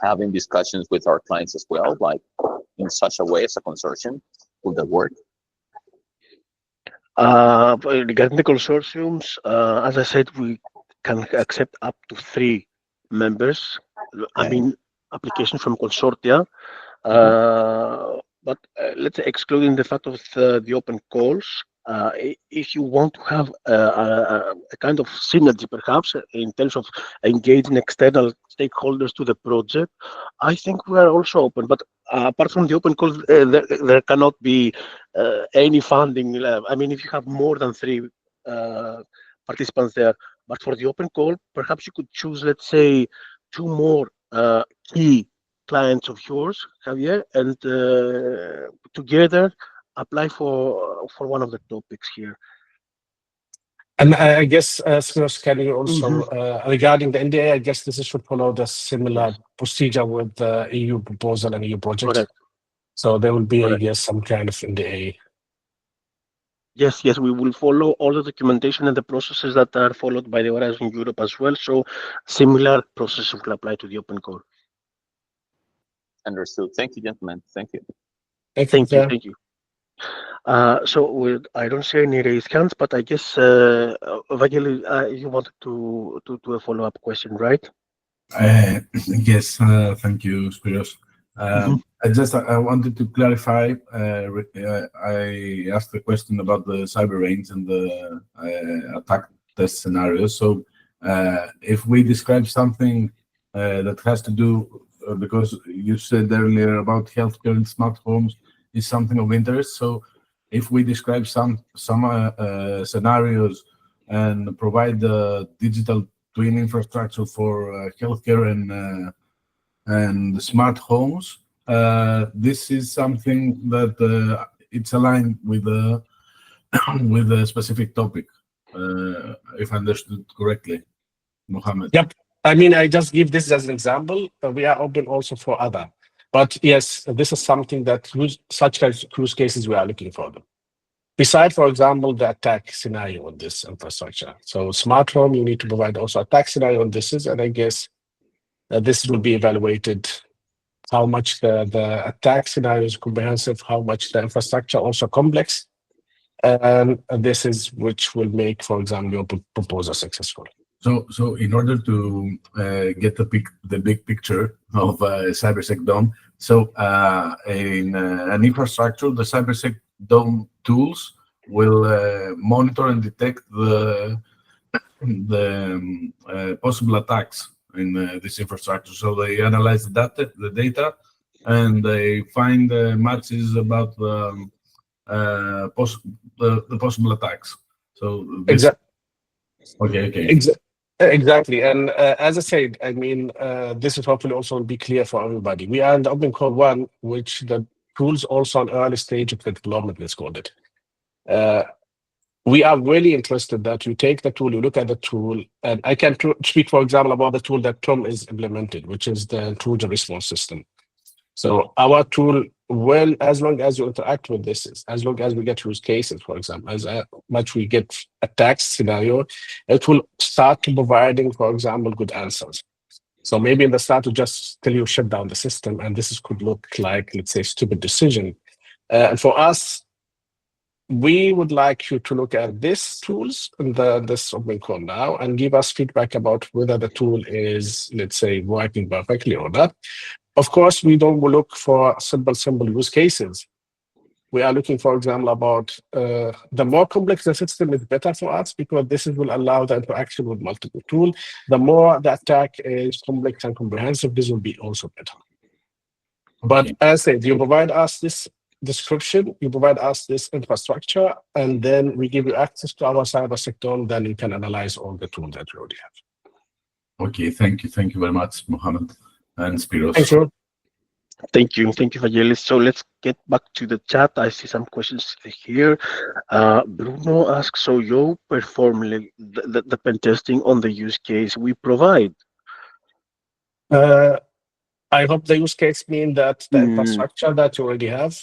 Speaker 9: having discussions with our clients as well, like in such a way as a consortium? Will that work?
Speaker 1: Regarding the consortiums, as I said, we can accept up to 3 members. I mean, applications from consortia. But let's say, excluding the fact of the open calls, if you want to have a kind of synergy, perhaps, in terms of engaging external stakeholders to the project, I think we are also open. But apart from the open calls, there cannot be any funding. I mean, if you have more than 3 participants there, but for the open call, perhaps you could choose, let's say, 2 more key clients of yours, Javier, and together apply for one of the topics here.
Speaker 2: And I guess, Spiros, can you also, regarding the NDA, I guess this should follow the similar procedure with the EU proposal and EU project.
Speaker 1: Correct.
Speaker 2: So there will be, I
Speaker 1: Correct.
Speaker 2: guess, some kind of NDA.
Speaker 1: Yes, we will follow all the documentation and the processes that are followed by the Horizon Europe as well. So similar process will apply to the open call.
Speaker 9: Understood. Thank you, gentlemen. Thank you.
Speaker 1: Thank you. So I don't see any raised hands, but I guess Vageli, you wanted to do a follow-up question, right?
Speaker 8: Yes, thank you, Spiros. I wanted to clarify. I asked a question about the cyber range and the attack test scenario. So, if we describe something that has to do, because you said earlier about healthcare and smart homes is something of interest. So, if we describe some scenarios and provide the digital twin infrastructure for healthcare and smart homes, this is something that it's aligned with the with a specific topic, if I understood correctly, Mohammed.
Speaker 2: Yep. I mean, I just give this as an example. We are open also for other. But yes, this is something that such use cases we are looking for them. Besides, for example, the attack scenario on this infrastructure. So smart home, you need to provide also attack scenario on this, and I guess this will be evaluated how much the attack scenario is comprehensive, how much the infrastructure also complex, and this is which will make, for example, your proposal successful.
Speaker 8: So in order to get the big picture of CyberSecDome, so in an infrastructure, the CyberSecDome tools will monitor and detect the possible attacks in this infrastructure. So they analyze the data, and they find matches about the possible attacks. So this, okay.
Speaker 2: Exactly. And as I said, I mean, this is hopefully also will be clear for everybody. We are in the Open Call 1, which the tools also on early stage of the development, let's call it. We are really interested that you take the tool, you look at the tool, and I can speak, for example, about the tool that Tom is implemented, which is the intrusion response system. So our tool, well, as long as you interact with this, as long as we get use cases, for example, as much we get attacks scenario, it will start providing, for example, good answers. So maybe in the start to just tell you shut down the system, and this could look like, let's say, stupid decision. And for us, we would like you to look at these tools in this open call now and give us feedback about whether the tool is, let's say, working perfectly or not. Of course, we don't look for simple use cases. We are looking, for example, about the more complex the system is better for us, because this will allow the interaction with multiple tools. The more the attack is complex and comprehensive, this will be also better. But as I said, you provide us this description, you provide us this infrastructure, and then we give you access to our CyberSecDome, then you can analyze all the tools that you already have.
Speaker 8: Okay, thank you very much, Mohammed and Spiros.
Speaker 2: Thank you.
Speaker 1: Thank you, Vangelis. So let's get back to the chat. I see some questions here. Bruno asks, so you perform the pen testing on the use case we provide?
Speaker 2: I hope the use case mean that the infrastructure that you already have.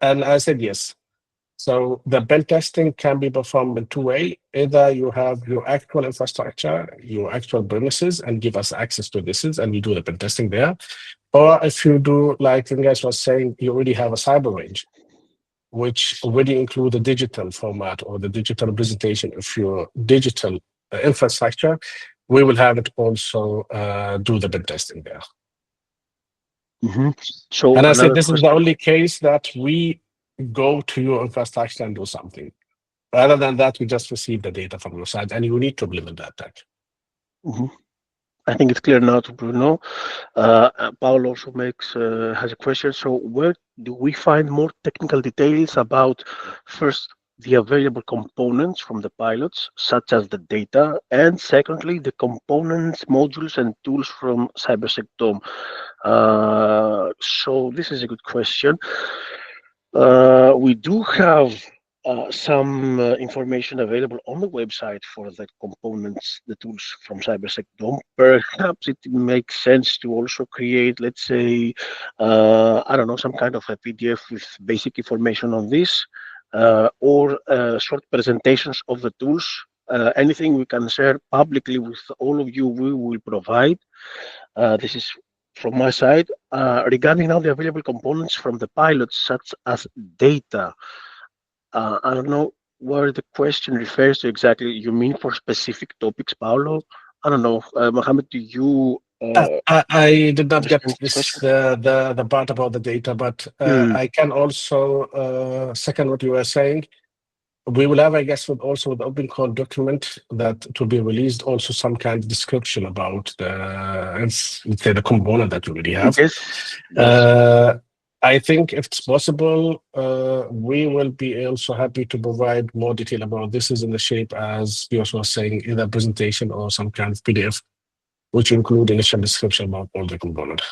Speaker 2: And I said yes. So the pen testing can be performed in two ways. Either you have your actual infrastructure, your actual premises, and give us access to this, and we do the pen testing there. Or if you do, like you guys was saying, you already have a cyber range, which already include the digital format or the digital representation of your digital infrastructure, we will have it also do the pen testing there.
Speaker 1: So,
Speaker 2: and I said this is the only case that we go to your infrastructure and do something. Rather than that, we just receive the data from your side, and you need to implement that attack.
Speaker 1: I think it's clear now to Bruno. Paul also has a question. So where do we find more technical details about, first, the available components from the pilots, such as the data, and secondly, the components, modules, and tools from CyberSecDome. So this is a good question. We do have some information available on the website for the components, the tools from CyberSecDome. Perhaps it makes sense to also create, let's say, I don't know, some kind of a PDF with basic information on this, or short presentations of the tools. Anything we can share publicly with all of you, we will provide. This is from my side. Regarding now the available components from the pilots, such as data, I don't know where the question refers to exactly. You mean for specific topics, Paolo? I don't know. Mohammed, do you
Speaker 2: I did not get
Speaker 1: understand this
Speaker 2: this
Speaker 1: question?
Speaker 2: the part about the data, but
Speaker 1: Hmm.
Speaker 2: I can also second what you were saying. We will have, I guess, also with the open call document that to be released, also some kind of description about let's say the component that we already have.
Speaker 1: Yes. Yes.
Speaker 2: I think if it's possible, we will be also happy to provide more detail about this is in the shape as Pius was saying, either a presentation or some kind of PDF, which include initial description about all the component.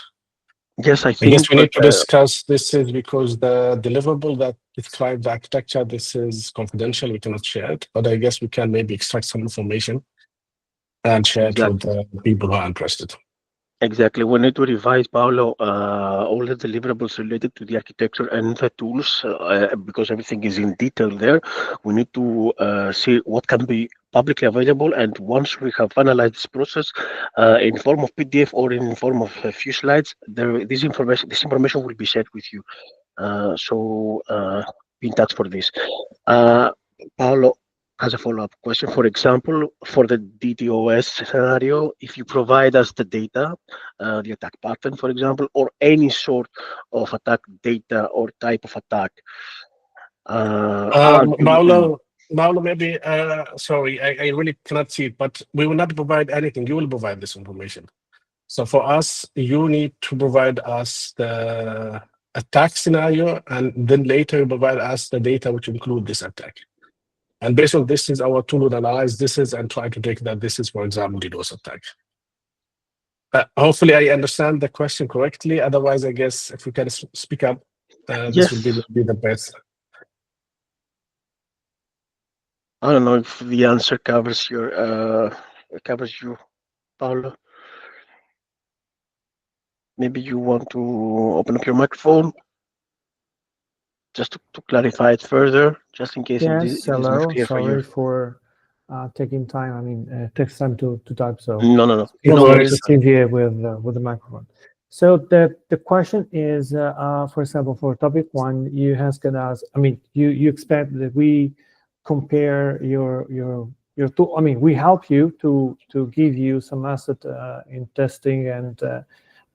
Speaker 1: Yes, I
Speaker 2: I guess
Speaker 1: think.
Speaker 2: we need to discuss this is because the deliverable that describes the architecture, this is confidential, we cannot share it, but I guess we can maybe extract some information and share it with
Speaker 1: Exactly.
Speaker 2: the people who are interested.
Speaker 1: Exactly. We need to revise, Paolo, all the deliverables related to the architecture and the tools, because everything is in detail there. We need to see what can be publicly available, and once we have finalized this process, in form of PDF or in form of a few slides, this information will be shared with you. So be in touch for this. Uh, Paolo has a follow-up question. For example, for the DDoS scenario, if you provide us the data, the attack pattern, for example, or any sort of attack data or type of attack,
Speaker 2: Mauro, maybe, sorry, I really cannot see it, but we will not provide anything. You will provide this information. So for us, you need to provide us the attack scenario, and then later you provide us the data which include this attack. And based on this is our tool would analyze this is and try to take that this is, for example, DDoS attack. Hopefully I understand the question correctly. Otherwise, I guess if you can speak up, this would
Speaker 1: yes.
Speaker 2: be the best.
Speaker 1: I don't know if the answer covers you, Paolo. Maybe you want to open up your microphone just to clarify it further, just in case
Speaker 10: Yes,
Speaker 1: it is not
Speaker 10: hello.
Speaker 1: clear for you.
Speaker 10: Sorry for taking time. I mean, it takes time to type. So
Speaker 1: No, no, no.
Speaker 2: No
Speaker 1: No worries.
Speaker 10: it's easier with the microphone. So the question is, for example, for topic one, you ask us. I mean, you expect that we compare your tool. I mean, we help you to give you some asset in testing and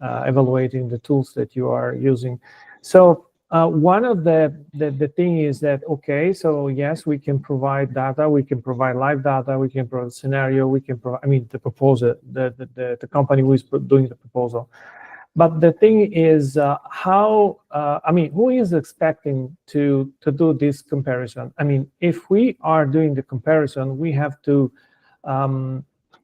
Speaker 10: evaluating the tools that you are using. So one of the thing is that, okay, so yes, we can provide data, we can provide live data, we can provide scenario, we can provide, I mean, the proposal, the company who is doing the proposal. But the thing is, how, I mean, who is expecting to do this comparison? I mean, if we are doing the comparison, we have to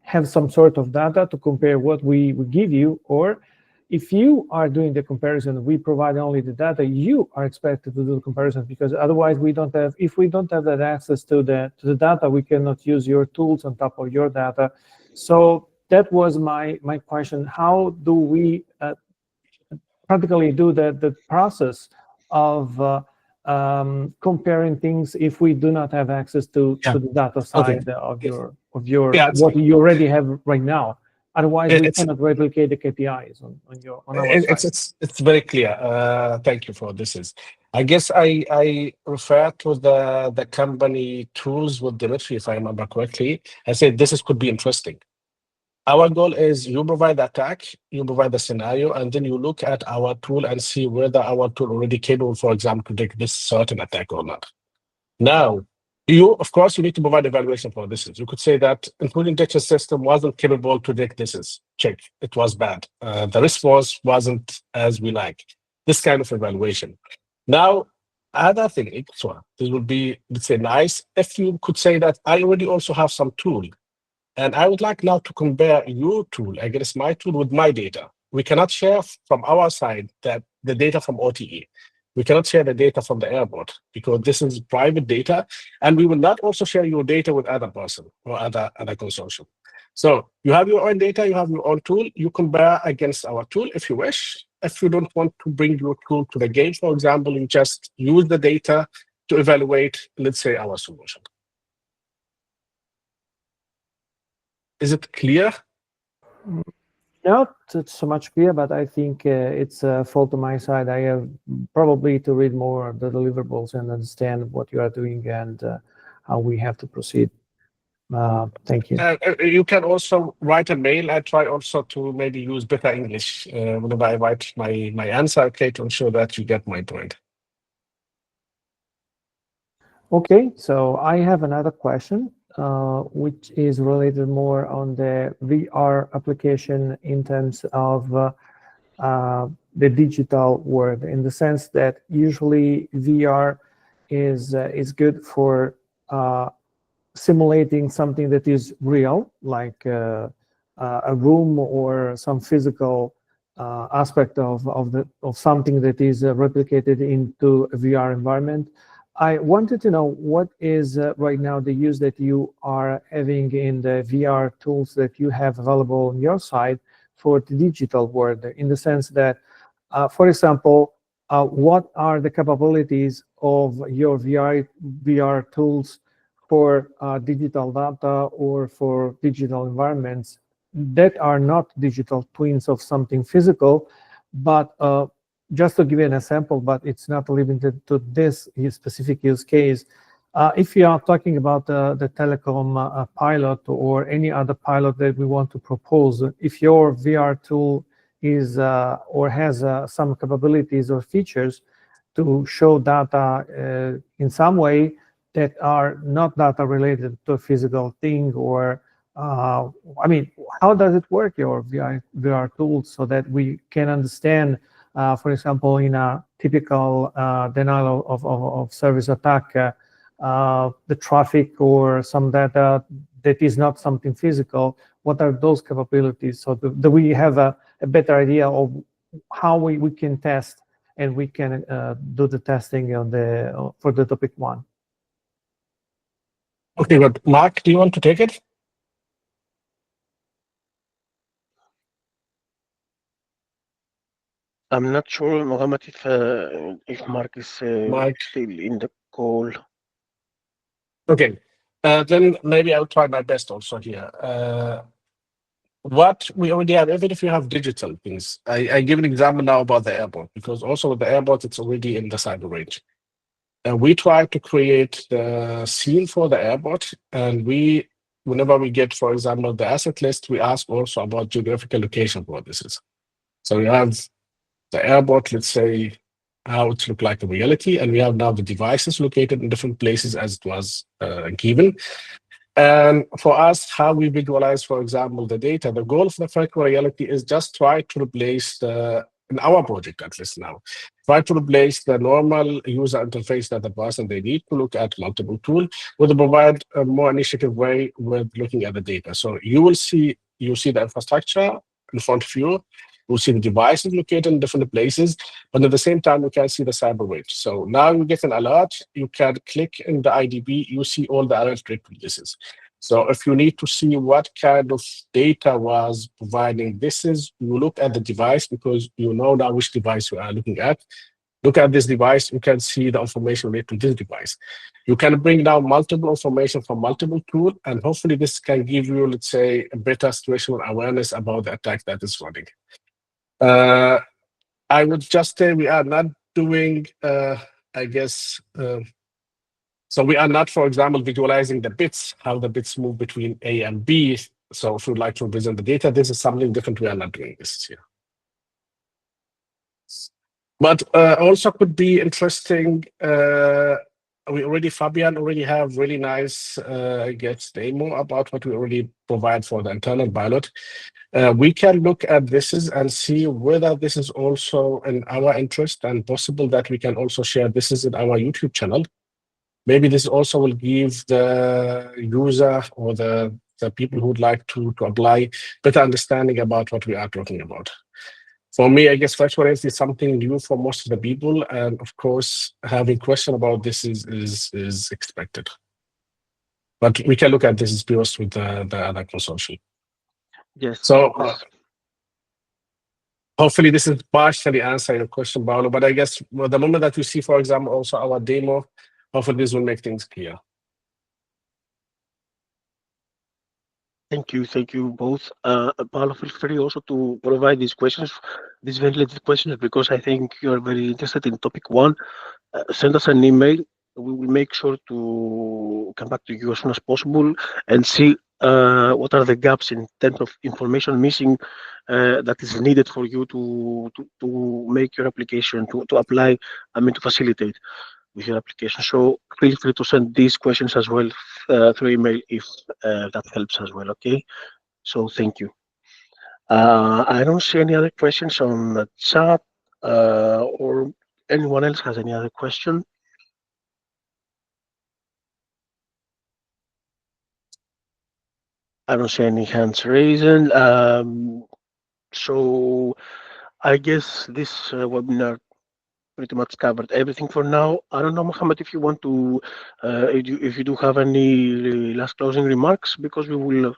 Speaker 10: have some sort of data to compare what we give you, or if you are doing the comparison, we provide only the data, you are expected to do the comparison, because otherwise we don't have, if we don't have that access to the data, we cannot use your tools on top of your data. So that was my question. How do we practically do the process of comparing things if we do not have access to the data side of your what you already have right now? Otherwise, we cannot replicate the KPIs on our side.
Speaker 2: It's very clear. Thank you for this. I guess I refer to the company tools with Dimitri, if I remember correctly. I said this could be interesting. Our goal is you provide the attack, you provide the scenario, and then you look at our tool and see whether our tool already capable, for example, to take this certain attack or not. Now, of course, you need to provide evaluation for this. You could say that including detection system wasn't capable to detect this. Check, it was bad. The response wasn't as we like. This kind of evaluation. Now, other thing extra, this would be, let's say, nice if you could say that I already also have some tool, and I would like now to compare your tool against my tool with my data. We cannot share from our side that the data from OTE. We cannot share the data from the airport because this is private data, and we will not also share your data with other person or other consortium. So you have your own data, you have your own tool, you compare against our tool if you wish. If you don't want to bring your tool to the game, for example, you just use the data to evaluate, let's say, our solution. Is it clear?
Speaker 10: Not so much clear, but I think it's a fault on my side. I have probably to read more of the deliverables and understand what you are doing and how we have to proceed. Thank you.
Speaker 2: You can also write a mail. I try also to maybe use better English whenever I write my answer, okay, to ensure that you get my point.
Speaker 10: Okay, so I have another question, which is related more on the VR application in terms of the digital world, in the sense that usually VR is good for simulating something that is real, like a room or some physical aspect of something that is replicated into a VR environment. I wanted to know what is right now the use that you are having in the VR tools that you have available on your side for the digital world, in the sense that, for example, what are the capabilities of your VR tools for digital data or for digital environments that are not digital twins of something physical, but just to give you an example, but it's not limited to this specific use case. If you are talking about the telecom pilot or any other pilot that we want to propose, if your VR tool is or has some capabilities or features to show data in some way that are not data related to a physical thing, or I mean, how does it work, your VR tools, so that we can understand, for example, in a typical denial of service attack, the traffic or some data that is not something physical, what are those capabilities, so that we have a better idea of how we can test and we can do the testing on for the topic one.
Speaker 2: Okay, but Mark, do you want to take it?
Speaker 1: I'm not sure, Mohammed, if Mark is still in the call.
Speaker 2: Okay, then maybe I'll try my best also here. What we already have, even if you have digital things, I give an example now about the airport, because also with the airport, it's already in the cyber range. We try to create the scene for the airport, and whenever we get, for example, the asset list, we ask also about geographical location for this is. So we have the airport, let's say, how it looked like in reality, and we have now the devices located in different places as it was given. And for us, how we visualize, for example, the data, the goal of the virtual reality is just try to replace in our project at least now, try to replace the normal user interface that the person they need to look at multiple tools with provide a more initiative way with looking at the data. So you see the infrastructure in front of you. You'll see the devices located in different places, but at the same time, you can see the cyber range. So now you get an alert, you can click in the IDB, you see all the alert releases. So if you need to see what kind of data was providing this is, you look at the device because you know now which device you are looking at. Look at this device, you can see the information related to this device. You can bring down multiple information from multiple tools, and hopefully this can give you, let's say, a better situational awareness about the attack that is running. I would just say we are not doing, I guess, so we are not, for example, visualizing the bits, how the bits move between A and B. So if you'd like to represent the data, this is something different. We are not doing this here. But also could be interesting Fabian already have really nice demo about what we already provide for the internal pilot. We can look at this and see whether this is also in our interest and possible that we can also share this is in our YouTube channel. Maybe this also will give the user or the people who would like to apply better understanding about what we are talking about. For me, I guess transparency is something new for most of the people, and of course, having question about this is expected. But we can look at this as POS with the other consortium.
Speaker 1: Yes.
Speaker 2: So
Speaker 1: yes.
Speaker 2: hopefully this is partially answer your question, Paolo. But I guess the moment that you see, for example, also our demo, hopefully this will make things clear.
Speaker 1: Thank you both. Paolo, feel free also to provide these questions, these ventilated questions, because I think you are very interested in topic one. Send us an email. We will make sure to come back to you as soon as possible and see what are the gaps in terms of information missing that is needed for you to make your application, to apply, to facilitate with your application. So feel free to send these questions as well through email if that helps as well, okay? So thank you. I don't see any other questions on the chat or anyone else has any other question. I don't see any hands raised. So I guess this webinar pretty much covered everything for now. I don't know, Mohammed, if you want to, if you do have any last closing remarks, because we will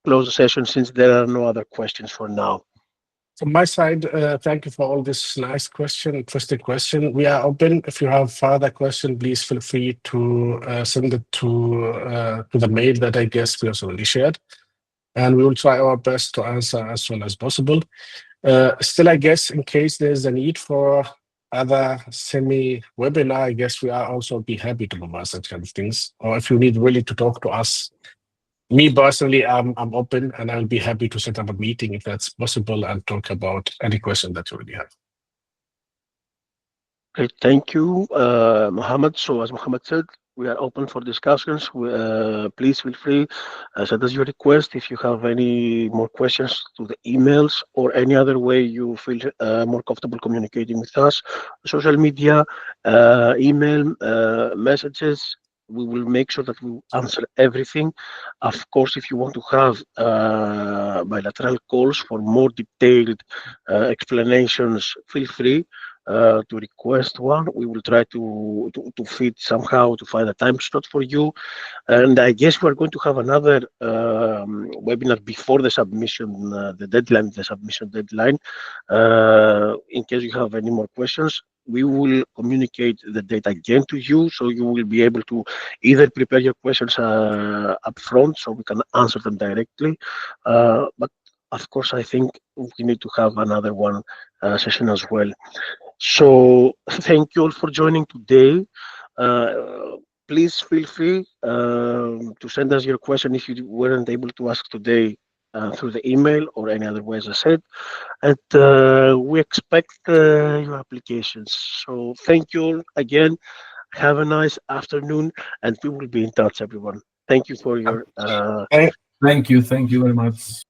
Speaker 1: close the session since there are no other questions for now.
Speaker 2: From my side, thank you for all this nice question, interesting question. We are open. If you have further question, please feel free to send it to the mail that I guess we also already shared. And we will try our best to answer as soon as possible. Still, I guess in case there's a need for other semi-webinar, I guess we are also be happy to provide such kind of things. Or if you need really to talk to us, me personally, I'm open and I'll be happy to set up a meeting if that's possible and talk about any question that you already have.
Speaker 1: Great, thank you, Mohammed. So as Mohammed said, we are open for discussions. Please feel free, send us your request if you have any more questions to the emails or any other way you feel more comfortable communicating with us. Social media, email, messages. We will make sure that we answer everything. Of course, if you want to have bilateral calls for more detailed explanations, feel free to request one. We will try to fit somehow to find a time slot for you. And I guess we're going to have another webinar before the submission, the submission deadline. In case you have any more questions, we will communicate the date again to you, so you will be able to either prepare your questions up front so we can answer them directly. But of course, I think we need to have another one session as well. So thank you all for joining today. Please feel free to send us your question if you weren't able to ask today through the email or any other way, as I said. And we expect your applications. So thank you all again. Have a nice afternoon, and we will be in touch, everyone. Thank you for your.
Speaker 8: Thank you very much.